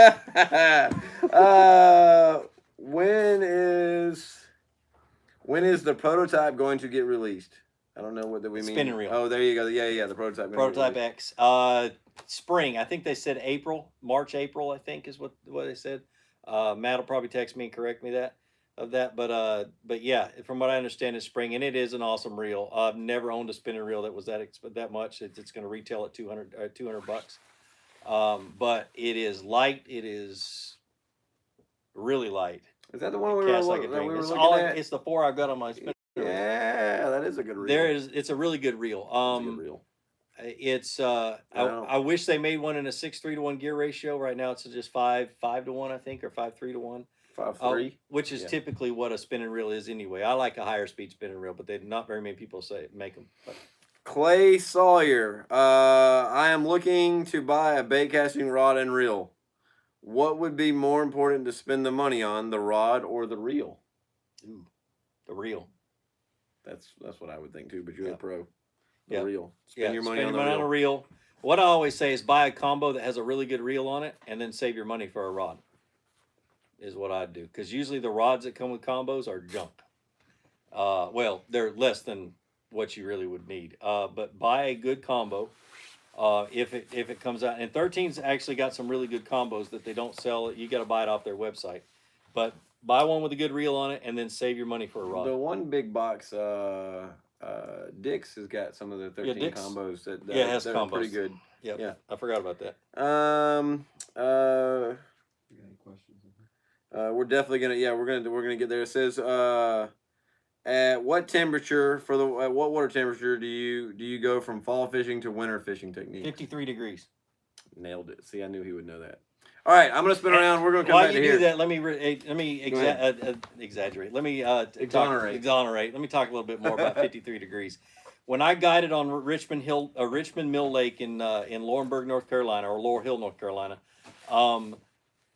Speaker 2: When is the prototype going to get released? I don't know what that we mean.
Speaker 1: Spinning reel.
Speaker 2: Oh, there you go. Yeah, the prototype.
Speaker 1: Prototype X. Spring. I think they said March, April, I think is what they said. Matt will probably text me and correct me but yeah, from what I understand, it's spring, and it is an awesome reel. I've never owned a spinning reel that was that much. It's going to retail at $200. But it is light. It is really light.
Speaker 2: Is that the one we were looking at?
Speaker 1: It's the 4 I've got on my spinning.
Speaker 2: Yeah, that is a good reel.
Speaker 1: It's a really good reel. I wish they made one in a 6:3 to 1 gear ratio. Right now it's just 5 to 1, I think, or 5:3 to 1.
Speaker 2: 5.3,
Speaker 1: which is typically what a spinning reel is anyway. I like a higher speed spinning reel, but not very many people make them. But.
Speaker 2: Clay Sawyer, I am looking to buy a bait casting rod and reel. What would be more important to spend the money on, the rod or the reel?
Speaker 1: Ooh, the reel.
Speaker 2: That's what I would think too, but you're a pro. The reel.
Speaker 1: Spend your money on a reel. What I always say is buy a combo that has a really good reel on it and then save your money for a rod. Is what I'd do. Because usually the rods that come with combos are junk. Well, they're less than what you really would need. But buy a good combo. If it comes out. And 13's actually got some really good combos that they don't sell. You got to buy it off their website. But buy one with a good reel on it and then save your money for a rod.
Speaker 2: The one big box, Dick's has got some of the 13 combos that
Speaker 1: it has
Speaker 2: that
Speaker 1: combos.
Speaker 2: Are pretty good.
Speaker 1: Yep.
Speaker 2: Yeah,
Speaker 1: I forgot about that.
Speaker 3: You got any questions?
Speaker 2: We're definitely we're gonna get there. It says at what temperature at what water temperature do you go from fall fishing to winter fishing technique?
Speaker 1: 53 degrees.
Speaker 2: Nailed it. See, I knew he would know that. All right, I'm gonna spin around. We're gonna come back to here.
Speaker 1: While you do that, let me exaggerate. Let me exonerate. Let me talk a little bit more about 53 degrees. When I guided on Richmond Mill Lake in Laurinburg, North Carolina, or Laurel Hill, North Carolina,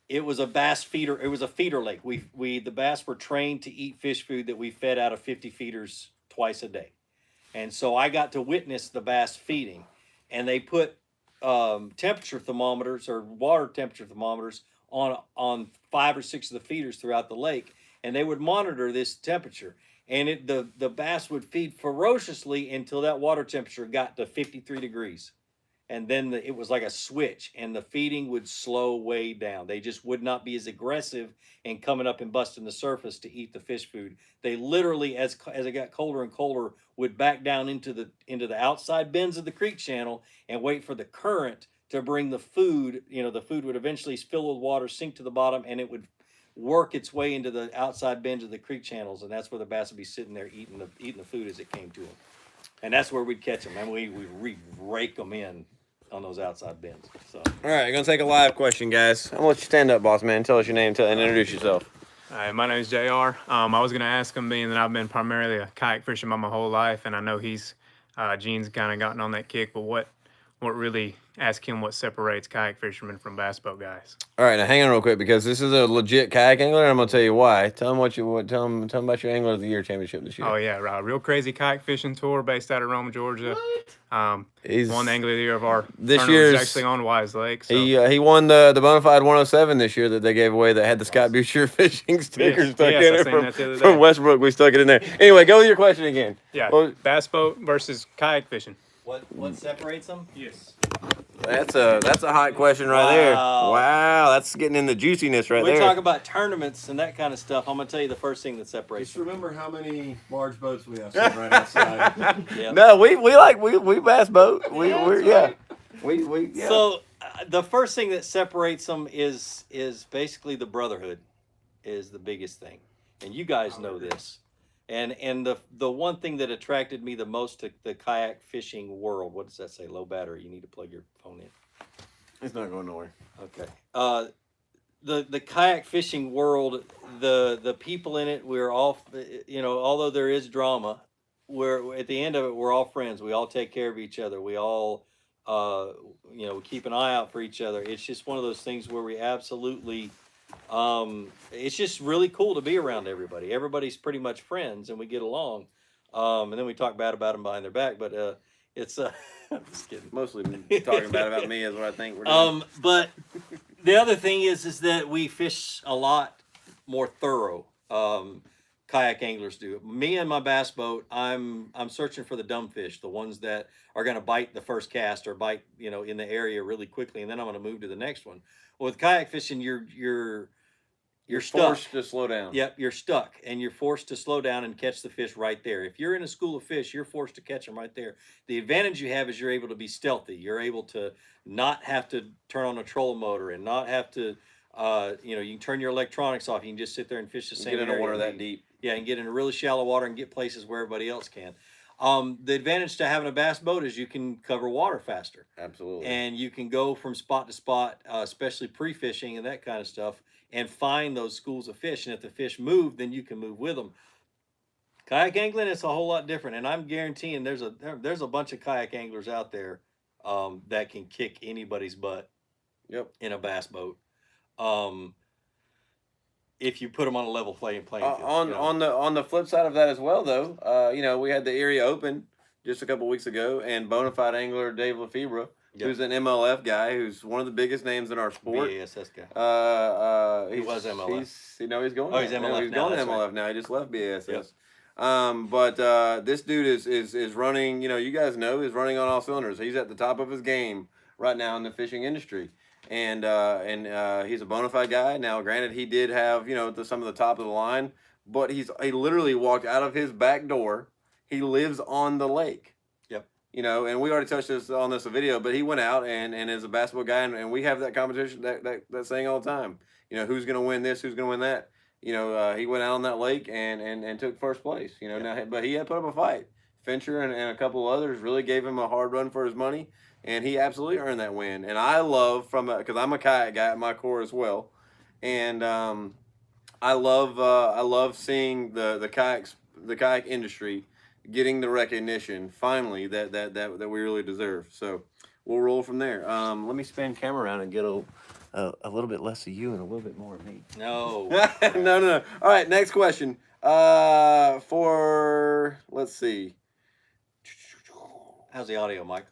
Speaker 1: it was a bass feeder. It was a feeder lake. The bass were trained to eat fish food that we fed out of 50 feeders twice a day, and so I got to witness the bass feeding, and they put temperature thermometers or water temperature thermometers on 5 or 6 of the feeders throughout the lake, and they would monitor this temperature. And the bass would feed ferociously until that water temperature got to 53 degrees. And then it was like a switch, and the feeding would slow way down. They just would not be as aggressive in coming up and busting the surface to eat the fish food. They literally, as it got colder and colder, would back down into the outside bends of the creek channel and wait for the current to bring the food. You know, the food would eventually fill with water, sink to the bottom, and it would work its way into the outside bends of the creek channels, and that's where the bass would be sitting there eating the food as it came to them. And that's where we'd catch them, and we rake them in on those outside bends. So,
Speaker 2: All right, gonna take a live question, guys. I'm gonna let you stand up, boss man. Tell us your name, and introduce yourself.
Speaker 6: Hi, my name is JR. I was going to ask him, being that I've been primarily a kayak fisherman my whole life, and I know Gene's kind of gotten on that kick, but what really, ask him what separates kayak fishermen from bass boat guys.
Speaker 2: All right, now hang on real quick, because this is a legit kayak angler, and I'm gonna tell you why. Tell him tell him about your Angler of the Year championship this year.
Speaker 6: Oh yeah, right. Real crazy kayak fishing tour based out of Rome, Georgia.
Speaker 2: He's
Speaker 6: won the Angler of the Year of our
Speaker 2: this
Speaker 6: tournament.
Speaker 2: year's
Speaker 6: Was actually on Wise Lake. So.
Speaker 2: He won the bona fide 107 this year that they gave away that had the Scott Boucher fishing sticker stuck
Speaker 6: yes,
Speaker 2: in
Speaker 6: I
Speaker 2: it
Speaker 6: seen that the other
Speaker 2: from
Speaker 6: day.
Speaker 2: Westbrook. We stuck it in there. Anyway, go with your question again.
Speaker 6: Yeah,
Speaker 2: Well,
Speaker 6: bass boat versus kayak fishing.
Speaker 1: what separates them?
Speaker 6: Yes.
Speaker 2: that's a hot question right there.
Speaker 1: Wow.
Speaker 2: Wow, that's getting in the juiciness right
Speaker 1: We
Speaker 2: there.
Speaker 1: talk about tournaments and that kind of stuff. I'm gonna tell you the first thing that separates
Speaker 3: Just
Speaker 1: them.
Speaker 3: remember how many large boats we have sitting right outside.
Speaker 1: Yeah.
Speaker 2: No, we bass boat. We yeah.
Speaker 1: So the first thing that separates them is basically the brotherhood, is the biggest thing, and you guys know this. And the one thing that attracted me the most to the kayak fishing world, what does that say? Low battery. You need to plug your phone in.
Speaker 2: It's not going nowhere.
Speaker 1: Okay. The kayak fishing world, the people in it, we're all, although there is drama, we're at the end of it, we're all friends. We all take care of each other. We all, we keep an eye out for each other. It's just one of those things where we absolutely, it's just really cool to be around everybody. Everybody's pretty much friends, and we get along. And then we talk bad about them behind their back, but it's I'm just kidding.
Speaker 2: Mostly talking bad about me is what I think we're doing.
Speaker 1: But the other thing is that we fish a lot more thorough. Kayak anglers do. Me and my bass boat, I'm searching for the dumb fish, the ones that are going to bite the first cast or bite, in the area really quickly, and then I'm going to move to the next one. Well, with kayak fishing, you're stuck.
Speaker 2: Forced to slow down.
Speaker 1: Yep, you're stuck, and you're forced to slow down and catch the fish right there. If you're in a school of fish, you're forced to catch them right there. The advantage you have is you're able to be stealthy. You're able to not have to turn on a trolling motor and not have to, you can turn your electronics off. You can just sit there and fish the same
Speaker 2: Get into
Speaker 1: area.
Speaker 2: water that deep.
Speaker 1: Yeah, and get into really shallow water and get places where everybody else can. The advantage to having a bass boat is you can cover water faster.
Speaker 2: Absolutely.
Speaker 1: And you can go from spot to spot, especially pre-fishing and that kind of stuff, and find those schools of fish. And if the fish move, then you can move with them. Kayak angling, it's a whole lot different. And I'm guaranteeing there's a bunch of kayak anglers out there that can kick anybody's butt.
Speaker 2: Yep.
Speaker 1: In a bass boat. If you put them on a level playing field.
Speaker 2: On the flip side of that as well, though, we had the area open just a couple weeks ago, and bona fide angler Dave Lefevre, who's an MLF guy, who's one of the biggest names in our sport.
Speaker 1: BASS guy.
Speaker 2: He
Speaker 1: was MLF.
Speaker 2: He's going.
Speaker 1: Oh, he's MLF
Speaker 2: he's
Speaker 1: now,
Speaker 2: going to
Speaker 1: that's
Speaker 2: MLF
Speaker 1: right.
Speaker 2: now. He just left BASS.
Speaker 1: Yep.
Speaker 2: But this dude is running. You guys know he's running on all cylinders. He's at the top of his game right now in the fishing industry. And he's a bona fide guy. Now, granted, he did have, some of the top of the line, but he literally walked out of his back door. He lives on the lake.
Speaker 1: Yep.
Speaker 2: And we already touched this on this video, but he went out and is a basketball guy, and we have that competition, that saying all the time. Who's going to win this, who's going to win that. He went out on that lake and took first place. Now, but he had put up a fight. Fincher and a couple others really gave him a hard run for his money. And he absolutely earned that win. And I love because I'm a kayak guy at my core as well, and I love seeing the kayak industry getting the recognition finally that we really deserve. So we'll roll from there. Let me spin camera around and get a little bit less of you and a little bit more of me.
Speaker 1: No.
Speaker 2: No. All right, next question. Let's see.
Speaker 1: How's the audio, Mike?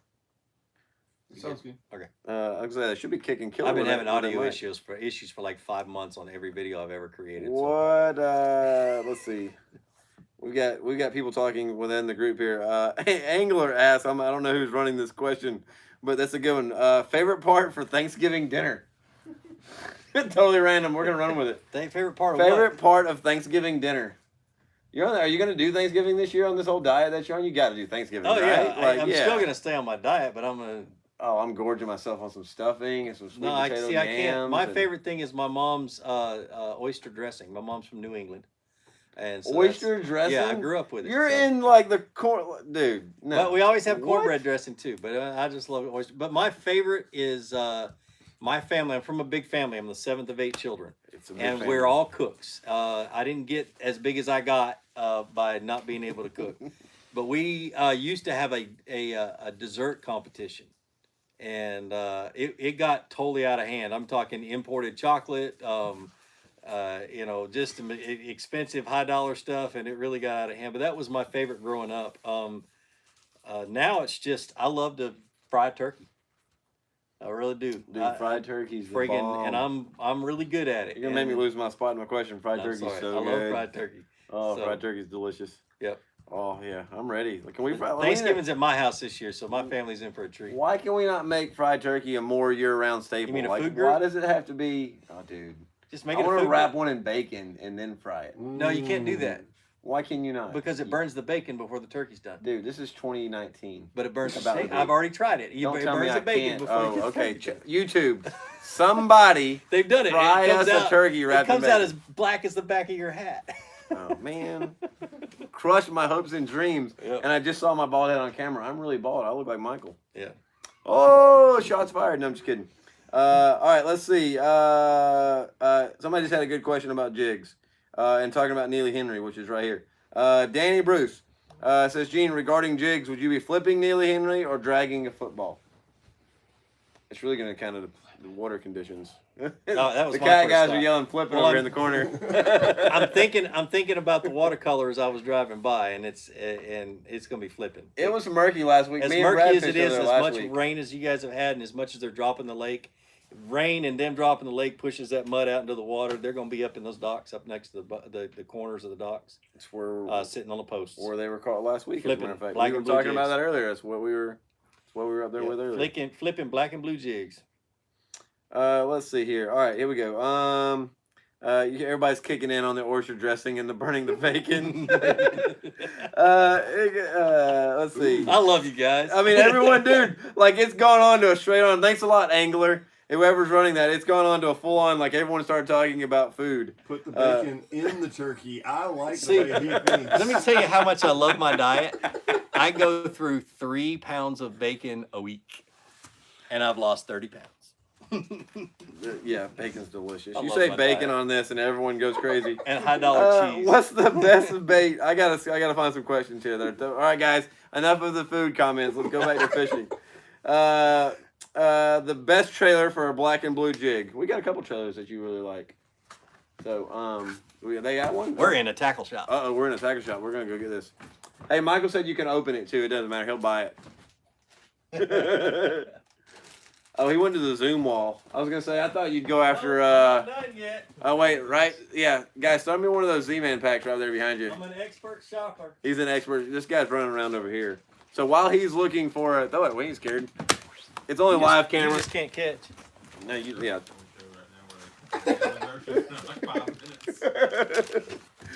Speaker 3: Sounds good.
Speaker 2: Like I said, I should be kicking killer.
Speaker 1: I've been
Speaker 2: with
Speaker 1: having
Speaker 2: that- with that
Speaker 1: audio
Speaker 2: mic.
Speaker 1: issues for like 5 months on every video I've ever created. So.
Speaker 2: What? Let's see. We got people talking within the group here. Angler asks, I don't know who's running this question, but that's a good one. Favorite part for Thanksgiving dinner? Totally random. We're gonna run with it.
Speaker 1: Favorite part of
Speaker 2: Favorite
Speaker 1: what?
Speaker 2: part of Thanksgiving dinner? You're on there. Are you gonna do Thanksgiving this year on this whole diet that you're on? You got to do Thanksgiving.
Speaker 1: Oh yeah,
Speaker 2: right? Like,
Speaker 1: I'm
Speaker 2: yeah.
Speaker 1: still gonna stay on my diet, but I'm gonna.
Speaker 2: Oh, I'm gorging myself on some stuffing and some sweet
Speaker 1: No, I
Speaker 2: potato
Speaker 1: see. I can't.
Speaker 2: yams
Speaker 1: My
Speaker 2: and
Speaker 1: favorite thing is my mom's oyster dressing. My mom's from New England, and so
Speaker 2: oyster
Speaker 1: that's-
Speaker 2: dressing.
Speaker 1: Yeah, I grew up with it.
Speaker 2: You're
Speaker 1: so.
Speaker 2: in like the corn, dude. No.
Speaker 1: But we always have
Speaker 2: What?
Speaker 1: cornbread dressing too. But I just love oyster. But my favorite is my family. I'm from a big family. I'm the 7th of 8 children,
Speaker 2: It's a big
Speaker 1: and
Speaker 2: family.
Speaker 1: we're all cooks. I didn't get as big as I got by not being able to cook. But we used to have a dessert competition, and it got totally out of hand. I'm talking imported chocolate, just expensive high dollar stuff, and it really got out of hand. But that was my favorite growing up. Now it's just I love to fry turkey. I really do.
Speaker 2: Dude, fried turkey's the
Speaker 1: friggin',
Speaker 2: bomb.
Speaker 1: and I'm really good at it.
Speaker 2: You're gonna make me
Speaker 1: and-
Speaker 2: lose my spot in my question. Fried
Speaker 1: I'm
Speaker 2: turkey's
Speaker 1: sorry.
Speaker 2: so
Speaker 1: I
Speaker 2: good.
Speaker 1: love fried turkey.
Speaker 2: Oh,
Speaker 1: So-
Speaker 2: fried turkey's delicious.
Speaker 1: Yep.
Speaker 2: Oh yeah, I'm ready. Can we fry?
Speaker 1: Thanksgiving's at my house this year, so my family's in for a treat.
Speaker 2: Why can we not make fried turkey a more year-round staple?
Speaker 1: You mean a
Speaker 2: like,
Speaker 1: food group?
Speaker 2: why does it have to be? Oh, dude,
Speaker 1: Just make
Speaker 2: I
Speaker 1: it a
Speaker 2: want to
Speaker 1: food
Speaker 2: wrap
Speaker 1: group.
Speaker 2: one in bacon and then fry it.
Speaker 1: No, you can't do that
Speaker 2: Why can you not?
Speaker 1: because it
Speaker 2: You-
Speaker 1: burns the bacon before the turkey's done.
Speaker 2: Dude, this is 2019.
Speaker 1: But it burns the
Speaker 2: About the
Speaker 1: bacon.
Speaker 2: bacon.
Speaker 1: I've already tried it.
Speaker 2: Don't
Speaker 1: It
Speaker 2: tell me
Speaker 1: burns
Speaker 2: I
Speaker 1: the bacon
Speaker 2: can't.
Speaker 1: before
Speaker 2: Oh,
Speaker 1: you
Speaker 2: okay. YouTube, somebody
Speaker 1: They've done it.
Speaker 2: fry
Speaker 1: It comes
Speaker 2: us a
Speaker 1: out-
Speaker 2: turkey
Speaker 1: It
Speaker 2: wrapped in
Speaker 1: comes out as
Speaker 2: bacon.
Speaker 1: black as the back of your hat.
Speaker 2: Oh man, crushed my hopes and dreams.
Speaker 1: Yep.
Speaker 2: And I just saw my bald head on camera. I'm really bald. I look like Michael.
Speaker 1: Yeah.
Speaker 2: Oh, shots fired. No, I'm just kidding. All right, let's see. Somebody just had a good question about jigs and talking about Neely Henry, which is right here. Danny Bruce says, Gene, regarding jigs, would you be flipping Neely Henry or dragging a football? It's really going to kind of the water conditions.
Speaker 1: that was
Speaker 2: the
Speaker 1: my
Speaker 2: Kayak
Speaker 1: first
Speaker 2: guys
Speaker 1: thought.
Speaker 2: are yelling flipping
Speaker 1: Well,
Speaker 2: over
Speaker 1: I'm-
Speaker 2: in the corner.
Speaker 1: I'm thinking about the watercolors I was driving by, and it's gonna be flipping.
Speaker 2: It was murky last week.
Speaker 1: As
Speaker 2: Me and Brad
Speaker 1: murky as
Speaker 2: fished
Speaker 1: it is,
Speaker 2: over
Speaker 1: as
Speaker 2: there
Speaker 1: much
Speaker 2: last week.
Speaker 1: rain as you guys have had, and as much as they're dropping the lake, rain and them dropping the lake pushes that mud out into the water. They're gonna be up in those docks, up next to the corners of the docks,
Speaker 2: It's where
Speaker 1: sitting on the posts.
Speaker 2: where they were caught last week. As a
Speaker 1: Flipping
Speaker 2: matter of fact,
Speaker 1: black
Speaker 2: we were
Speaker 1: and blue
Speaker 2: talking about
Speaker 1: jigs.
Speaker 2: that earlier. That's what we were up there
Speaker 1: Yeah,
Speaker 2: with earlier.
Speaker 1: flipping black and blue jigs.
Speaker 2: Let's see here. All right, here we go. Everybody's kicking in on the oyster dressing and the burning the bacon. Let's see.
Speaker 1: I love you guys.
Speaker 2: I mean, everyone, dude, like it's gone on to a straight on. Thanks a lot, Angler. Whoever's running that, it's gone on to a full on. Like everyone started talking about food.
Speaker 3: Put the bacon in the turkey. I like
Speaker 1: See,
Speaker 3: the way he thinks.
Speaker 1: Let me tell you how much I love my diet. I go through 3 pounds of bacon a week, and I've lost 30 pounds.
Speaker 2: Yeah, bacon's delicious.
Speaker 1: I
Speaker 2: You
Speaker 1: love
Speaker 2: say
Speaker 1: my
Speaker 2: bacon
Speaker 1: diet.
Speaker 2: on this, and everyone goes crazy.
Speaker 1: And high dollar cheese.
Speaker 2: What's the best bait? I gotta find some questions here. All right, guys. Enough of the food comments. Let's go back to fishing. The best trailer for a black and blue jig. We got a couple trailers that you really like. So, they got one.
Speaker 1: We're in a tackle shop.
Speaker 2: We're in a tackle shop. We're gonna go get this. Hey, Michael said you can open it too. It doesn't matter. He'll buy it. Oh, he went to the Zoom wall. I was gonna say I thought you'd go after.
Speaker 1: Not done yet.
Speaker 2: Oh wait, right? Yeah, guys, throw me one of those Z-Man packs right there behind you.
Speaker 1: I'm an expert shopper.
Speaker 2: He's an expert. This guy's running around over here. So while he's looking for it, throw it. We ain't scared. It's only live
Speaker 1: You
Speaker 2: camera.
Speaker 1: just can't catch.
Speaker 2: No, yeah.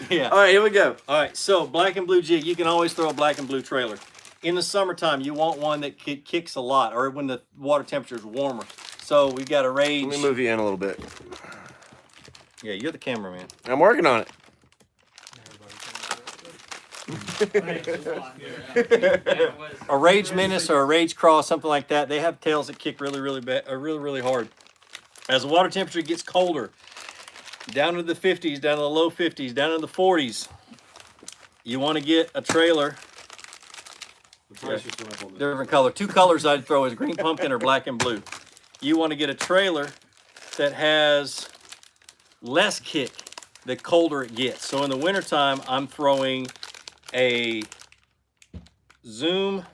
Speaker 1: Yeah.
Speaker 2: All right, here we go.
Speaker 1: All right. So black and blue jig. You can always throw a black and blue trailer. In the summertime, you want one that kicks a lot, or when the water temperature is warmer. So we've got a Rage.
Speaker 2: Let me move you in a little bit.
Speaker 1: Yeah, you're the cameraman.
Speaker 2: I'm working on it.
Speaker 1: A Rage Menace or a Rage Cross, something like that. They have tails that kick really, really bad, really hard. As the water temperature gets colder, down to the 50s, down to the low 50s, down to the 40s, you want to get a trailer. Different color. 2 colors I'd throw is green pumpkin or black and blue. You want to get a trailer that has less kick the colder it gets. So in the wintertime, I'm throwing a Zoom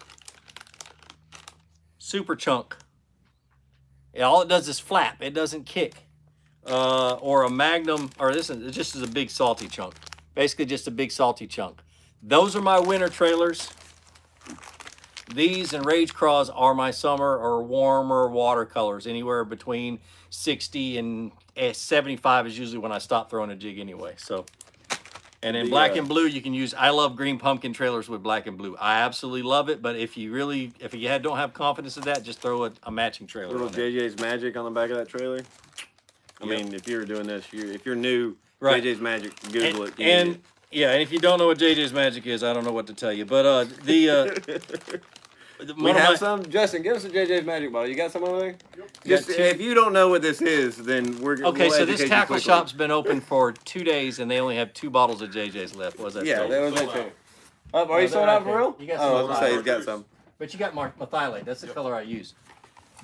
Speaker 1: Super Chunk All it does is flap. It doesn't kick. Or a Magnum, or this is just a big salty chunk. Basically just a big salty chunk. Those are my winter trailers. These and Rage Craws are my summer or warmer watercolors. Anywhere between 60 and 75 is usually when I stop throwing a jig anyway. So, and in black and blue, you can use, I love green pumpkin trailers with black and blue. I absolutely love it, but if you don't have confidence in that, just throw a matching trailer
Speaker 2: Little
Speaker 1: on there.
Speaker 2: JJ's Magic on the back of that trailer. I mean, if you're doing this, if you're new,
Speaker 1: Right.
Speaker 2: JJ's Magic, Google it.
Speaker 1: And yeah, and if you don't know what JJ's Magic is, I don't know what to tell you. But
Speaker 2: we have some. Justin, give us a JJ's Magic bottle. You got some over there? Just if you don't know what this is, then we're
Speaker 1: okay.
Speaker 2: We'll
Speaker 1: So this
Speaker 2: educate you
Speaker 1: tackle
Speaker 2: quickly.
Speaker 1: shop's been open for 2 days, and they only have 2 bottles of JJ's left. What was that?
Speaker 2: Yeah,
Speaker 1: say?
Speaker 2: that was
Speaker 4: Sold
Speaker 2: it.
Speaker 4: out.
Speaker 2: Oh, are you
Speaker 1: No,
Speaker 2: sold
Speaker 1: they're
Speaker 2: out
Speaker 1: right
Speaker 2: for real?
Speaker 1: there. You got
Speaker 2: Oh, I was
Speaker 1: some
Speaker 2: gonna say he's
Speaker 4: left.
Speaker 2: got some.
Speaker 1: But you got methylate. That's the color I use.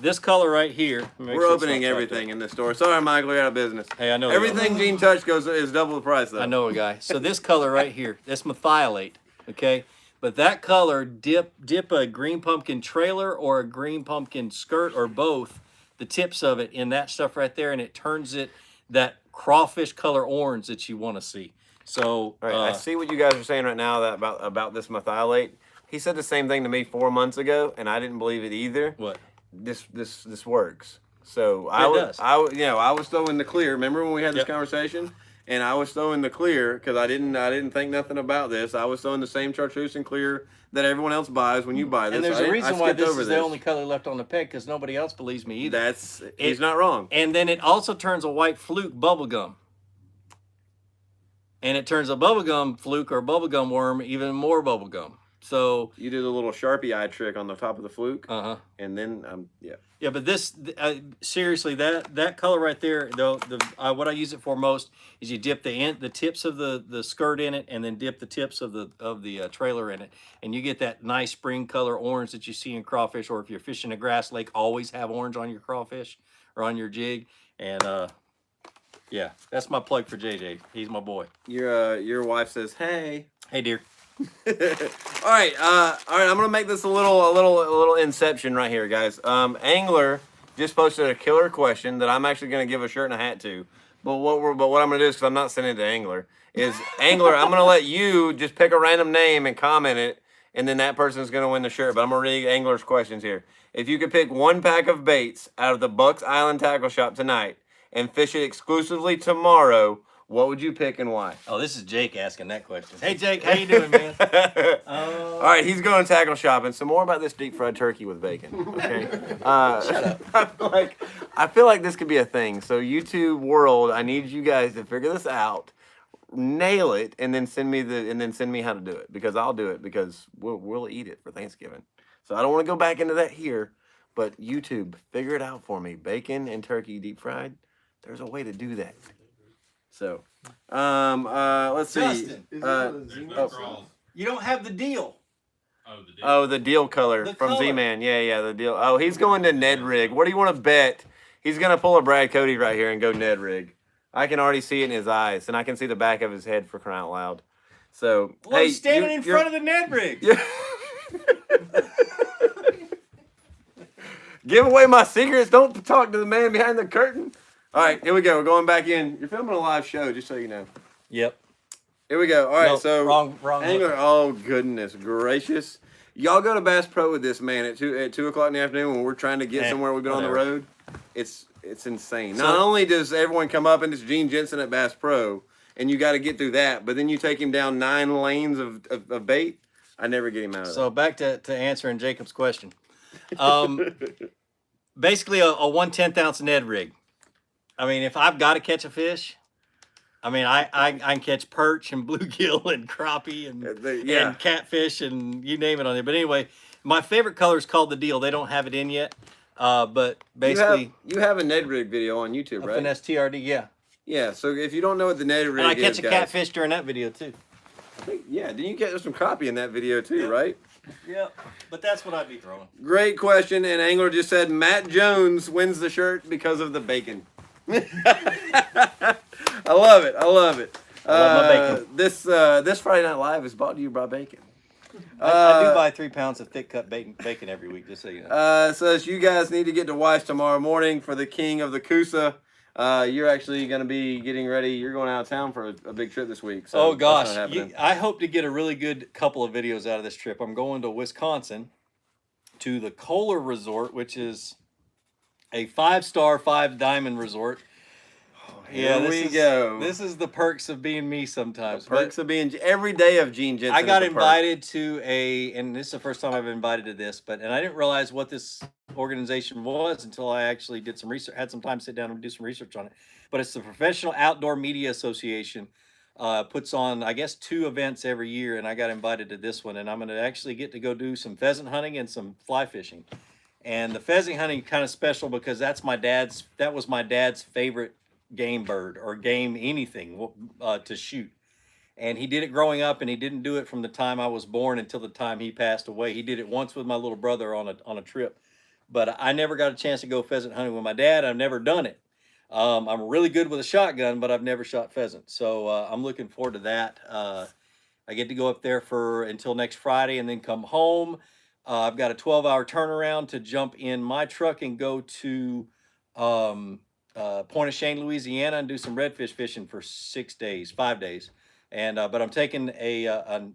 Speaker 1: This color right here. make
Speaker 2: We're
Speaker 1: sure it's
Speaker 2: opening
Speaker 1: not tracked
Speaker 2: everything in this store. Sorry, Michael, you're out of business.
Speaker 1: up. Hey, I know.
Speaker 2: Everything Gene touch is double the price though.
Speaker 1: I know a guy. So this color right here, that's methylate. Okay. But that color, dip a green pumpkin trailer or a green pumpkin skirt or both, the tips of it in that stuff right there, and it turns it that crawfish color orange that you want to see. So
Speaker 2: All right, I see what you guys are saying right now about this methylate. He said the same thing to me 4 months ago, and I didn't believe it either.
Speaker 1: what?
Speaker 2: This works. So I was throwing the clear. Remember when we had this
Speaker 1: Yep.
Speaker 2: conversation? And I was throwing the clear because I didn't think nothing about this. I was throwing the same chartreuse and clear that everyone else buys when you buy this.
Speaker 1: And there's
Speaker 2: I
Speaker 1: a
Speaker 2: didn't-
Speaker 1: reason
Speaker 2: I
Speaker 1: why
Speaker 2: skipped
Speaker 1: this
Speaker 2: over
Speaker 1: is the only color left on the peg, because nobody else believes me either.
Speaker 2: He's not wrong.
Speaker 1: And then it also turns a white Fluke bubble gum. And it turns a bubblegum Fluke or bubblegum worm even more bubblegum. So,
Speaker 2: You do the little Sharpie eye trick on the top of the Fluke,
Speaker 1: uh-huh.
Speaker 2: and then yeah.
Speaker 1: Yeah, but this seriously, that color right there, what I use it for most is you dip the tips of the skirt in it, and then dip the tips of the trailer in it, and you get that nice spring color orange that you see in crawfish, or if you're fishing a grass lake, always have orange on your crawfish or on your jig. And yeah, that's my plug for JJ. He's my boy.
Speaker 2: Your wife says, "Hey."
Speaker 1: Hey, dear.
Speaker 2: all right. I'm gonna make this a little inception right here, guys. Angler just posted a killer question that I'm actually gonna give a shirt and a hat to. But what I'm gonna do is, because I'm not sending it to Angler, is Angler. I'm gonna let you just pick a random name and comment it, and then that person's gonna win the shirt. But I'm gonna read Angler's questions here. If you could pick one pack of baits out of the Bucks Island Tackle Shop tonight and fish it exclusively tomorrow, what would you pick and why?
Speaker 1: Oh, this is Jake asking that question. Hey, Jake, how you doing, man?
Speaker 2: All right, he's going tackle shopping. Some more about this deep fried turkey with bacon. Okay. Shut up. I feel like this could be a thing. So YouTube world, I need you guys to figure this out, nail it, and then send me how to do it, because I'll do it, because we'll eat it for Thanksgiving. So I don't want to go back into that here, but YouTube, figure it out for me. Bacon and turkey deep fried. There's a way to do that. So, let's see.
Speaker 1: Justin.
Speaker 3: Is
Speaker 4: There's no crawls.
Speaker 1: You don't have the deal.
Speaker 4: Oh, the deal.
Speaker 2: Oh, the deal color
Speaker 1: The
Speaker 2: from
Speaker 1: color.
Speaker 2: Z-Man. Yeah, the deal. Oh, he's going to Ned Rig. What do you want to bet? He's going to pull a Brad Cody right here and go Ned Rig. I can already see it in his eyes, and I can see the back of his head, for crying out loud. So,
Speaker 1: Well,
Speaker 2: hey,
Speaker 1: he's standing in front of the Ned rig.
Speaker 2: Yeah. Give away my secrets. Don't talk to the man behind the curtain. All right, here we go. We're going back in. You're filming a live show, just so you know.
Speaker 1: Yep.
Speaker 2: Here we go. All right,
Speaker 1: No,
Speaker 2: so
Speaker 1: wrong
Speaker 2: Angler. Oh goodness gracious! Y'all go to Bass Pro with this man at 2 o'clock in the afternoon when we're trying to get
Speaker 1: Eh,
Speaker 2: somewhere. We've been on the
Speaker 1: whatever.
Speaker 2: road. It's insane.
Speaker 1: So-
Speaker 2: Not only does everyone come up and it's Gene Jensen at Bass Pro, and you got to get through that, but then you take him down 9 lanes of bait. I never get him out of
Speaker 1: So back to answering Jacob's question. Basically a 1/10 ounce Ned rig. I mean, if I've got to catch a fish, I mean, I can catch perch and bluegill and crappie and
Speaker 2: yeah.
Speaker 1: and catfish and you name it on there. But anyway, my favorite color is called the Deal. They don't have it in yet, but basically
Speaker 2: you have a Ned Rig video on YouTube,
Speaker 1: a
Speaker 2: right?
Speaker 1: finesse TRD, yeah.
Speaker 2: Yeah. So if you don't know what the Ned Rig
Speaker 1: And I
Speaker 2: is,
Speaker 1: catch a
Speaker 2: guys,
Speaker 1: catfish during that video too.
Speaker 2: I think, yeah. Didn't you catch some crappie in that video too, right?
Speaker 1: Yeah, but that's what I'd be throwing.
Speaker 2: Great question, and Angler just said Matt Jones wins the shirt because of the bacon. I love it. I love it.
Speaker 1: I love my bacon.
Speaker 2: This Friday Night Live is brought to you by bacon.
Speaker 1: I do buy 3 pounds of thick cut bacon every week, just so you know.
Speaker 2: Says you guys need to get to Weiss tomorrow morning for the king of the Coosa. You're actually going to be getting ready. You're going out of town for a big trip this week. So
Speaker 1: Oh gosh,
Speaker 2: that's not happening.
Speaker 1: I hope to get a really good couple of videos out of this trip. I'm going to Wisconsin to the Kohler Resort, which is a 5-star, 5-diamond resort.
Speaker 2: Here we go.
Speaker 1: This is the perks of being me sometimes.
Speaker 2: The perks of being every day of Gene Jensen.
Speaker 1: I got
Speaker 2: is a perk.
Speaker 1: invited to and this is the first time I've been invited to this, and I didn't realize what this organization was until I actually did some research, had some time to sit down and do some research on it. But it's the Professional Outdoor Media Association. Puts on, I guess, 2 events every year, and I got invited to this one, and I'm going to actually get to go do some pheasant hunting and some fly fishing. And the pheasant hunting kind of special because that was my dad's favorite game bird or game anything to shoot. And he did it growing up, and he didn't do it from the time I was born until the time he passed away. He did it once with my little brother on a trip, but I never got a chance to go pheasant hunting with my dad. I've never done it. I'm really good with a shotgun, but I've never shot pheasant, so I'm looking forward to that. I get to go up there until next Friday and then come home. I've got a 12-hour turnaround to jump in my truck and go to Point of Shane, Louisiana, and do some redfish fishing for 5 days. And but I'm taking a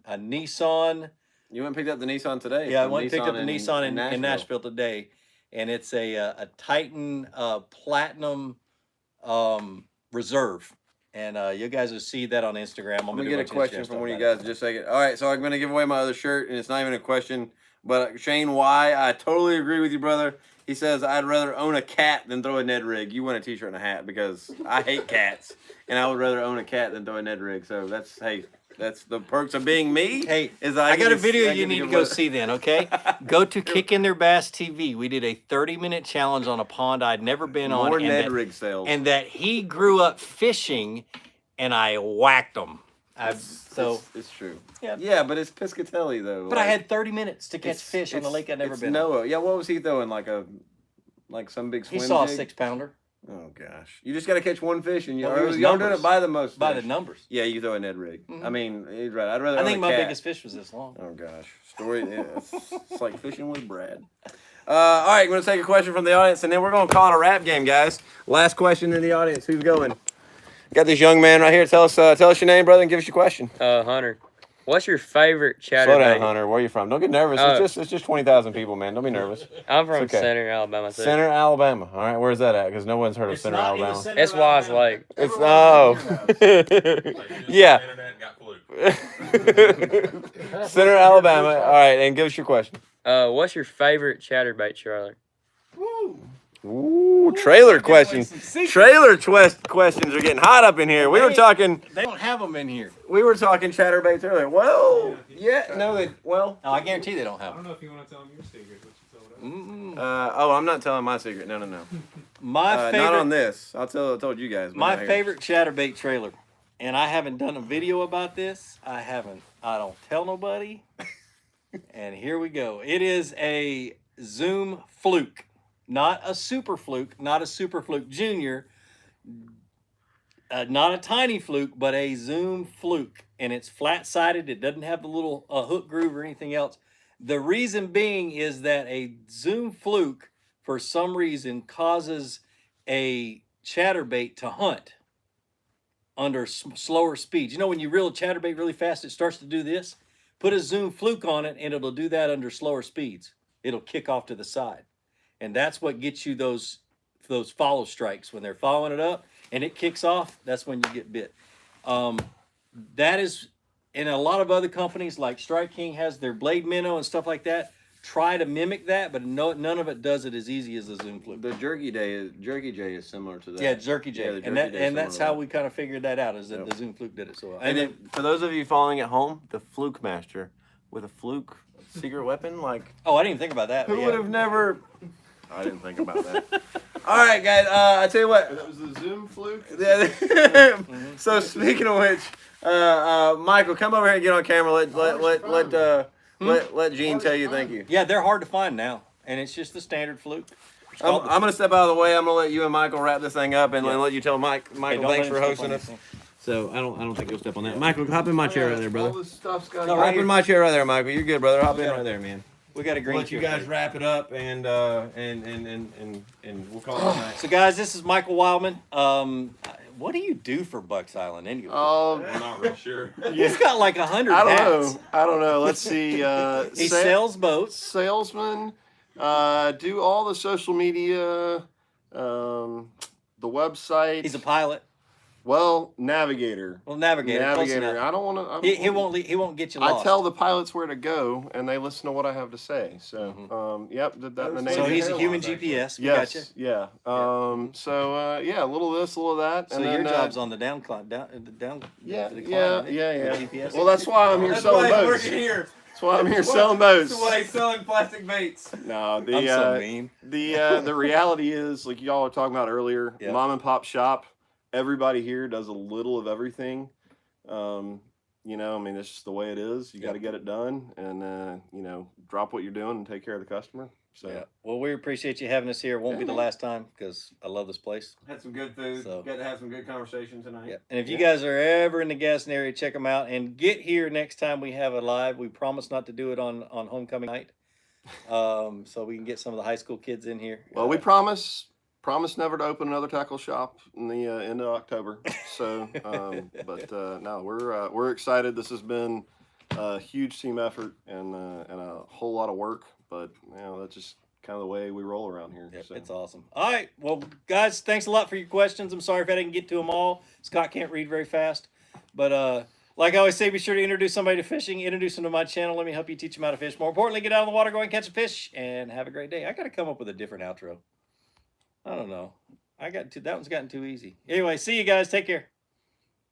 Speaker 1: Nissan.
Speaker 2: You went and picked up the Nissan today.
Speaker 1: Yeah, I
Speaker 2: from
Speaker 1: went and picked up the Nissan in
Speaker 2: Nashville.
Speaker 1: Nashville today, and it's a Titan Platinum Reserve. And you guys will see that on Instagram.
Speaker 2: I'm gonna get a question from one of you guys in just a second. All right, so I'm gonna give away my other shirt, and it's not even a question. But Shane Y, I totally agree with you, brother. He says I'd rather own a cat than throw a Ned rig. You want a T-shirt and a hat because I hate cats, and I would rather own a cat than throw a Ned rig. So that's the perks of being me.
Speaker 1: Hey,
Speaker 2: is
Speaker 1: I got a video you need to go see then, okay? Go to Kick in Their Bass TV. We did a 30-minute challenge on a pond I'd never been on.
Speaker 2: More Ned rig sales.
Speaker 1: And that he grew up fishing, and I whacked him.
Speaker 2: It's true.
Speaker 1: Yeah.
Speaker 2: Yeah, but it's Piscatelli though.
Speaker 1: But I had 30 minutes to catch fish on a lake I'd never been on.
Speaker 2: Noah. Yeah, what was he throwing? Like some big swim
Speaker 1: He saw
Speaker 2: jig?
Speaker 1: a 6-pounder.
Speaker 2: Oh gosh, you just got to catch one fish, and
Speaker 1: Well, it was
Speaker 2: y'all doing
Speaker 1: numbers.
Speaker 2: it by the most.
Speaker 1: By
Speaker 2: fish.
Speaker 1: the numbers.
Speaker 2: Yeah, you throw a Ned rig.
Speaker 1: Mhm.
Speaker 2: I mean, he's right. I'd rather.
Speaker 1: I
Speaker 2: own
Speaker 1: think
Speaker 2: a
Speaker 1: my
Speaker 2: cat.
Speaker 1: biggest fish was this long.
Speaker 2: Oh gosh, story. Yeah, it's like fishing with Brad. All right, I'm gonna take a question from the audience, and then we're gonna call it a wrap game, guys. Last question in the audience. Who's going? Got this young man right here. Tell us your name, brother, and give us your question.
Speaker 7: Hunter, what's your favorite chatterbait?
Speaker 2: Slow down, Hunter. Where are you from? Don't get nervous. It's just 20,000 people, man. Don't be nervous.
Speaker 7: I'm from
Speaker 2: okay.
Speaker 7: Center, Alabama. Too.
Speaker 2: Center, Alabama. All right, where's that at? Because no one's heard of Center, Alabama.
Speaker 7: It's Wise Lake.
Speaker 2: It's yeah.
Speaker 4: Internet got Fluke.
Speaker 2: Center, Alabama. All right, and give us your question.
Speaker 7: What's your favorite chatterbait trailer?
Speaker 2: Ooh, trailer questions. Trailer questions are getting hot up in here. We were talking.
Speaker 1: They don't have them in here.
Speaker 2: We were talking chatterbaits earlier. Well, yeah, no,
Speaker 1: No, I guarantee they don't have
Speaker 6: I
Speaker 1: them.
Speaker 6: don't know if you want to tell them your secret, what you told us.
Speaker 2: I'm not telling my secret. No.
Speaker 1: My favorite.
Speaker 2: Not on this. I told you guys. but
Speaker 1: My
Speaker 2: not here.
Speaker 1: favorite chatterbait trailer, and I haven't done a video about this. I don't tell nobody. And here we go. It is a Zoom Fluke, not a Super Fluke, not a Super Fluke Junior, not a tiny Fluke, but a Zoom Fluke, and it's flat-sided. It doesn't have the little hook groove or anything else. The reason being is that a Zoom Fluke, for some reason, causes a chatterbait to hunt under slower speeds. You know, when you reel a chatterbait really fast, it starts to do this. Put a Zoom Fluke on it, and it'll do that under slower speeds. It'll kick off to the side, and that's what gets you those follow strikes when they're following it up and it kicks off. That's when you get bit. That is, and a lot of other companies like Strike King has their blade minnow and stuff like that. Try to mimic that, but none of it does it as easy as the Zoom Fluke.
Speaker 2: The Jerky J is similar to that.
Speaker 1: Yeah, Jerky J.
Speaker 2: Yeah, the
Speaker 1: and
Speaker 2: Jerky J is
Speaker 1: that's
Speaker 2: similar
Speaker 1: how
Speaker 2: to
Speaker 1: we kind of figured that out, is that
Speaker 2: Yep.
Speaker 1: the Zoom Fluke did it so well.
Speaker 2: And then, for those of you following at home, the Flukemastr with a Fluke secret weapon, like
Speaker 1: oh, I didn't even think about that.
Speaker 2: who
Speaker 1: but yeah.
Speaker 2: would have never? I didn't think about that. All right, guys. I tell you what.
Speaker 3: That was the Zoom Fluke.
Speaker 2: So speaking of which, Michael, come over here and get on camera. Let Gene tell you thank you.
Speaker 1: Yeah, they're hard to find now, and it's just the standard Fluke.
Speaker 2: I'm gonna step out of the way. I'm gonna let you and Michael wrap this thing up and
Speaker 1: Yeah.
Speaker 2: let you tell
Speaker 1: Hey,
Speaker 2: Michael
Speaker 1: don't
Speaker 2: thanks
Speaker 1: let
Speaker 2: for
Speaker 1: him step
Speaker 2: hosting
Speaker 1: on
Speaker 2: us.
Speaker 1: this thing.
Speaker 2: So I don't think you'll step on that. Michael, hop in my chair right there, brother.
Speaker 3: All this stuff's got.
Speaker 1: No,
Speaker 2: Hop
Speaker 1: right
Speaker 2: in my chair right there, Michael. You're good, brother. Hop in right there, man.
Speaker 1: We got a
Speaker 2: We'll
Speaker 1: green
Speaker 2: let you
Speaker 1: chair
Speaker 2: guys
Speaker 1: for you.
Speaker 2: wrap it up and we'll call it a night.
Speaker 1: So guys, this is Michael Wildman. What do you do for Bucks Island anyway?
Speaker 4: I'm not really sure.
Speaker 1: He's got like 100
Speaker 3: I don't
Speaker 1: hats.
Speaker 3: know. I don't know. Let's see.
Speaker 1: He sells boats.
Speaker 3: Salesman. Do all the social media. The website.
Speaker 1: He's a pilot.
Speaker 3: Well, navigator.
Speaker 1: Well, navigator. Close
Speaker 3: Navigator.
Speaker 1: enough.
Speaker 3: I don't want
Speaker 1: He
Speaker 3: to.
Speaker 1: won't get you lost.
Speaker 3: I tell the pilots where to go, and they listen to what I have to say. So, yep, did that in the Navy.
Speaker 1: So he's a human
Speaker 3: Airlines,
Speaker 1: GPS. We
Speaker 3: Yes,
Speaker 1: got you.
Speaker 3: yeah. Yeah, a little of this, a little of that.
Speaker 1: So
Speaker 3: and
Speaker 1: your
Speaker 3: then,
Speaker 1: job's on the down climb, the
Speaker 3: Yeah,
Speaker 1: the
Speaker 3: yeah,
Speaker 1: climb,
Speaker 3: yeah.
Speaker 1: the GPS.
Speaker 3: Well, that's why I'm here selling boats.
Speaker 2: here.
Speaker 3: That's why I'm here selling boats.
Speaker 2: That's why he's selling plastic baits.
Speaker 3: No,
Speaker 1: I'm so mean.
Speaker 3: the reality is, like y'all were talking about earlier,
Speaker 1: Yeah.
Speaker 3: mom and pop shop. Everybody here does a little of everything. You know, I mean, it's just the way it is. You got to get it done, and you know, drop what you're doing and take care of the customer. So
Speaker 1: Yeah. Well, we appreciate you having us here. It won't be the
Speaker 3: Yeah.
Speaker 1: last time because I love this place.
Speaker 2: Had some good food.
Speaker 1: So-
Speaker 2: Got to have some good conversation tonight.
Speaker 1: Yeah. And if you guys are ever in the Gaston area, check them out and get here next time we have a live. We promise not to do it on homecoming night, so we can get some of the high school kids in here.
Speaker 3: well, we promise never to open another tackle shop in the end of October. So, no, we're excited. This has been a huge team effort and a whole lot of work. But you know, that's just kind of the way we roll around here.
Speaker 1: Yep,
Speaker 3: So.
Speaker 1: it's awesome. All right. Well, guys, thanks a lot for your questions. I'm sorry if I didn't get to them all. Scott can't read very fast. But like I always say, be sure to introduce somebody to fishing. Introduce them to my channel. Let me help you teach them how to fish. More importantly, get out on the water, go and catch a fish, and have a great day. I got to come up with a different outro. I don't know. That one's gotten too easy. Anyway, see you guys. Take care.